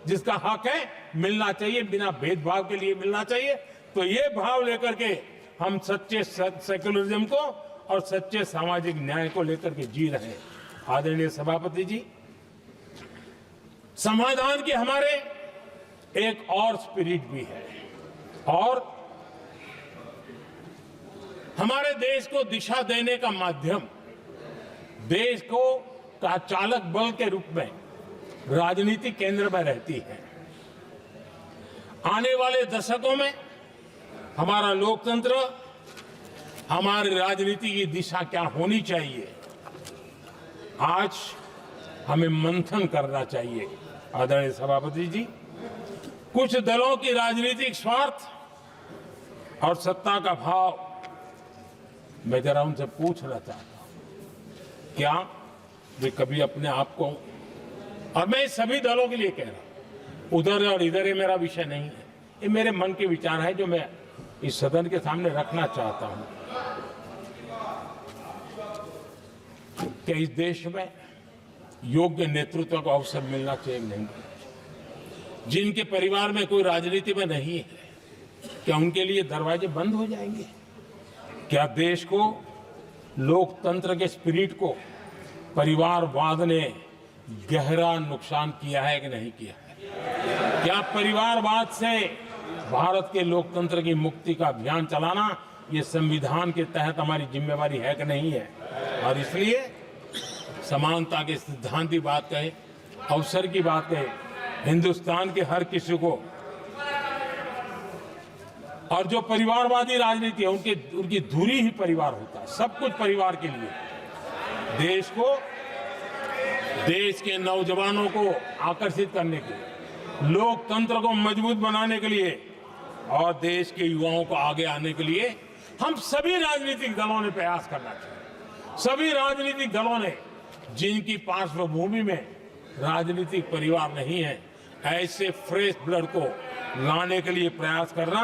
जिसका हक है मिलना चाहिए, बिना भेदभाव के लिए मिलना चाहिए। तो ये भाव लेकर के हम सच्चे सेकुलरिज्म को और सच्चे सामाजिक न्याय को लेकर के जी रहे हैं। आदरणीय सभापति जी, संविधान के हमारे एक और स्पिरिट भी है और हमारे देश को दिशा देने का माध्यम, देश को का चालक बल के रूप में राजनीति केंद्र में रहती है। आने वाले दशकों में हमारा लोकतंत्र, हमारी राजनीति की दिशा क्या होनी चाहिए, आज हमें मंथन करना चाहिए। आदरणीय सभापति जी, कुछ दलों की राजनीतिक स्वार्थ और सत्ता का भाव, मैं जरा उनसे पूछना चाहता हूं, क्या वे कभी अपने आप को, और मैं सभी दलों के लिए कह रहा हूं, उधर और इधर ये मेरा विषय नहीं है, ये मेरे मन के विचार है जो मैं इस सदन के सामने रखना चाहता हूं कि इस देश में योग्य नेतृत्व को अवसर मिलना चाहिए नहीं। जिनके परिवार में कोई राजनीति में नहीं है, क्या उनके लिए दरवाजे बंद हो जाएंगे? क्या देश को, लोकतंत्र के स्पिरिट को परिवारवाद ने गहरा नुकसान किया है कि नहीं किया है? क्या परिवारवाद से भारत के लोकतंत्र की मुक्ति का अभियान चलाना ये संविधान के तहत हमारी जिम्मेवारी है कि नहीं है? और इसलिए समानता के सिद्धांत की बात कहे, अवसर की बात कहे, हिंदुस्तान के हर किसी को, और जो परिवारवादी राजनीति है उनकी धुरी ही परिवार होता है, सब कुछ परिवार के लिए। देश को, देश के नौजवानों को आकर्षित करने के लिए, लोकतंत्र को मजबूत बनाने के लिए और देश के युवाओं को आगे आने के लिए हम सभी राजनीतिक दलों ने प्रयास करना चाहिए। सभी राजनीतिक दलों ने, जिनकी पार्श्वभूमि में राजनीतिक परिवार नहीं है, ऐसे फ्रेश ब्लड को लाने के लिए प्रयास करना,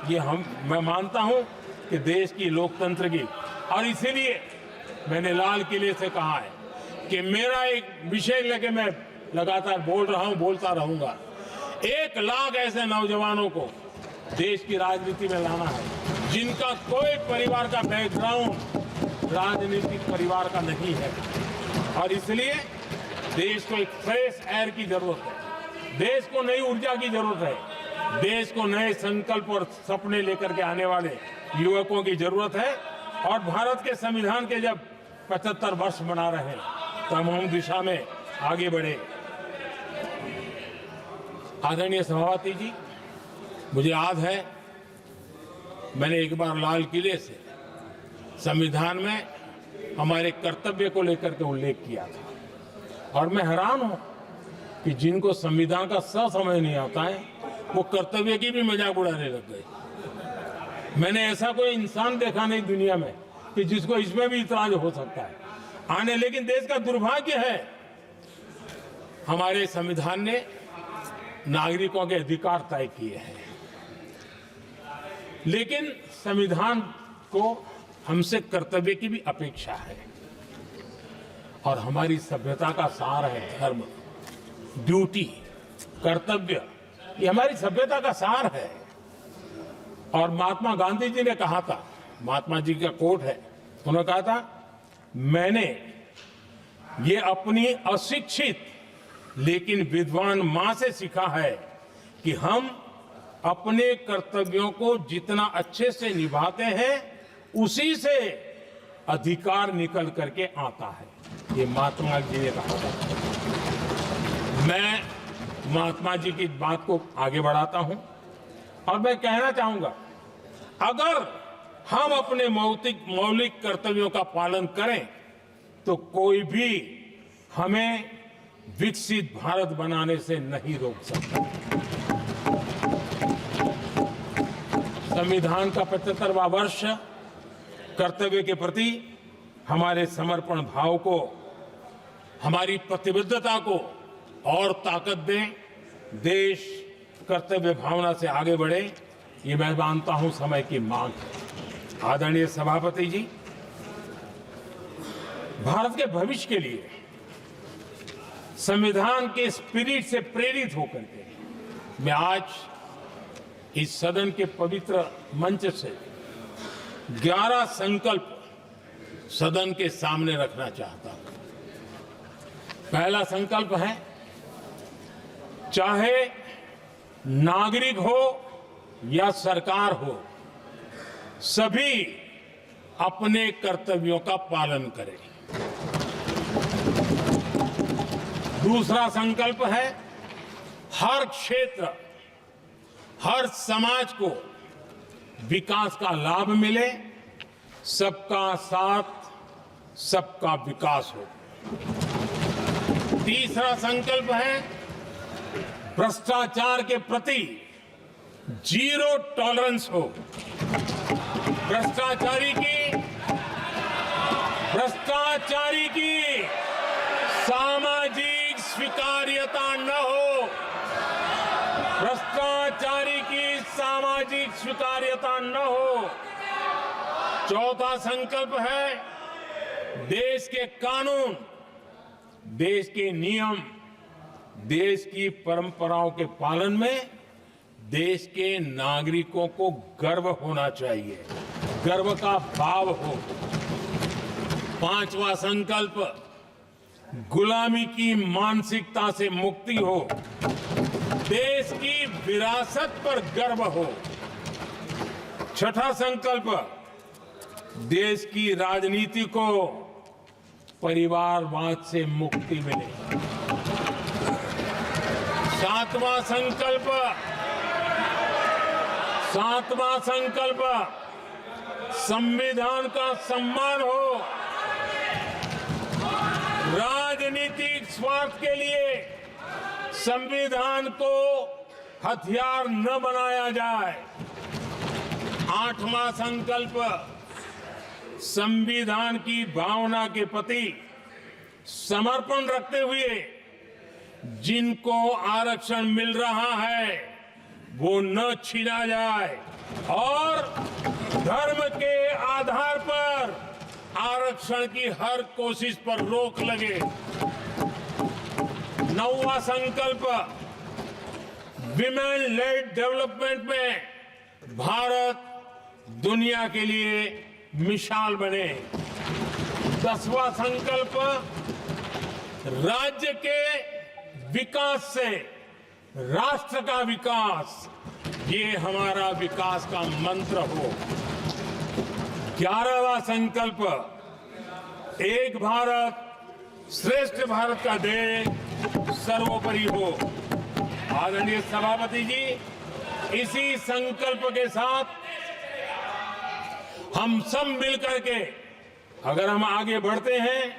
ये मैं मानता हूं कि देश की लोकतंत्र की, और इसीलिए मैंने लाल किले से कहा है कि मेरा एक विषय लेके मैं लगातार बोल रहा हूं, बोलता रहूंगा। 1 लाख ऐसे नौजवानों को देश की राजनीति में लाना है जिनका कोई परिवार का बैकग्राउंड राजनीतिक परिवार का नहीं है, और इसलिए देश को एक फ्रेश एयर की जरूरत है, देश को नई ऊर्जा की जरूरत है, देश को नए संकल्प और सपने लेकर के आने वाले युवकों की जरूरत है। और भारत के संविधान के जब 75 वर्ष मना रहे हैं तो हम उस दिशा में आगे बढ़े। आदरणीय सभापति जी, मुझे याद है मैंने एक बार लाल किले से संविधान में हमारे कर्तव्य को लेकर के उल्लेख किया था, और मैं हैरान हूं कि जिनको संविधान का समझ नहीं आता है वो कर्तव्य की भी मजाक उड़ाने लग गए। मैंने ऐसा कोई इंसान देखा नहीं दुनिया में कि जिसको इसमें भी इतराज हो सकता है आने। लेकिन देश का दुर्भाग्य है, हमारे संविधान ने नागरिकों के अधिकार तय किए हैं, लेकिन संविधान को हमसे कर्तव्य की भी अपेक्षा है। और हमारी सभ्यता का सार है धर्म, ड्यूटी, कर्तव्य, ये हमारी सभ्यता का सार है। और महात्मा गांधी जी ने कहा था, महात्मा जी का कोट है, उन्होंने कहा था, मैंने ये अपनी अशिक्षित लेकिन विद्वान मां से सीखा है कि हम अपने कर्तव्यों को जितना अच्छे से निभाते हैं उसी से अधिकार निकल करके आता है। ये महात्मा जी ने कहा था। मैं महात्मा जी की बात को आगे बढ़ाता हूं और मैं कहना चाहूंगा, अगर हम अपने मौलिक कर्तव्यों का पालन करें तो कोई भी हमें विकसित भारत बनाने से नहीं रोक सकता। संविधान का 75वां वर्ष कर्तव्य के प्रति हमारे समर्पण भाव को, हमारी प्रतिबद्धता को और ताकत दें, देश कर्तव्य भावना से आगे बढ़े, ये मैं मानता हूं समय की मांग है। आदरणीय सभापति जी, भारत के भविष्य के लिए संविधान के स्पिरिट से प्रेरित होकर के मैं आज इस सदन के पवित्र मंच से 11 संकल्प सदन के सामने रखना चाहता हूं। पहला संकल्प है, चाहे नागरिक हो या सरकार हो, सभी अपने कर्तव्यों का पालन करें। दूसरा संकल्प है, हर क्षेत्र, हर समाज को विकास का लाभ मिले, सबका साथ, सबका विकास हो। तीसरा संकल्प है, भ्रष्टाचार के प्रति जीरो टॉलरेंस हो। भ्रष्टाचारी की सामाजिक स्वीकार्यता न हो। भ्रष्टाचारी की सामाजिक स्वीकार्यता न हो। चौथा संकल्प है, देश के कानून, देश के नियम, देश की परंपराओं के पालन में देश के नागरिकों को गर्व होना चाहिए, गर्व का भाव हो। पांचवा संकल्प, गुलामी की मानसिकता से मुक्ति हो, देश की विरासत पर गर्व हो। छठा संकल्प, देश की राजनीति को परिवारवाद से मुक्ति मिले। सातवां संकल्प, संविधान का सम्मान हो। राजनीतिक स्वार्थ के लिए संविधान को हथियार न बनाया जाए। आठवां संकल्प, संविधान की भावना के प्रति समर्पण रखते हुए जिनको आरक्षण मिल रहा है वो न छीना जाए और धर्म के आधार पर आरक्षण की हर कोशिश पर रोक लगे। नौवां संकल्प, विमेन लेड डेवलपमेंट में भारत दुनिया के लिए मिसाल बने। 10वां संकल्प, राज्य के विकास से राष्ट्र का विकास, ये हमारा विकास का मंत्र हो। 11वां संकल्प, एक भारत श्रेष्ठ भारत का ध्येय सर्वोपरि हो। आदरणीय सभापति जी, इसी संकल्प के साथ हम सब मिलकर के अगर हम आगे बढ़ते हैं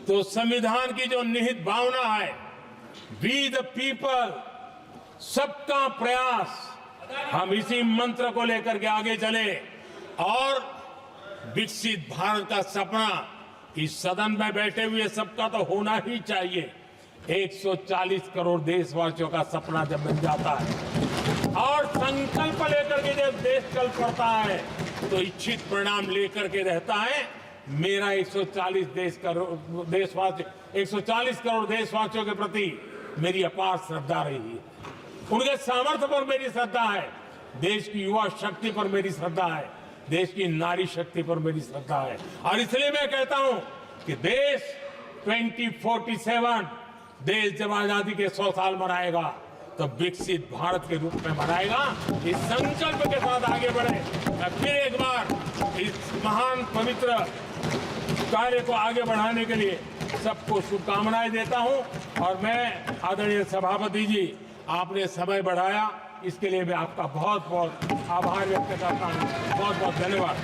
तो संविधान की जो निहित भावना है, वी द पीपल, सबका प्रयास, हम इसी मंत्र को लेकर के आगे चले और विकसित भारत का सपना इस सदन में बैठे हुए सबका तो होना ही चाहिए। 140 करोड़ देशवासियों का सपना जब बन जाता है और संकल्प लेकर के जब देश चल पड़ता है तो इच्छित परिणाम लेकर के रहता है। मेरा 140 करोड़ देशवासियों के प्रति मेरी अपार श्रद्धा रही है। उनके सामर्थ्य पर मेरी श्रद्धा है, देश की युवा शक्ति पर मेरी श्रद्धा है, देश की नारी शक्ति पर मेरी श्रद्धा है। और इसलिए मैं कहता हूं कि देश 2047 देश जब आजादी के 100 साल मनाएगा तो विकसित भारत के रूप में मनाएगा। इस संकल्प के साथ आगे बढ़े। मैं फिर एक बार इस महान पवित्र कार्य को आगे बढ़ाने के लिए सबको शुभकामनाएं देता हूं और मैं आदरणीय सभापति जी, आपने समय बढ़ाया, इसके लिए मैं आपका बहुत बहुत आभार व्यक्त करता हूं। बहुत बहुत धन्यवाद।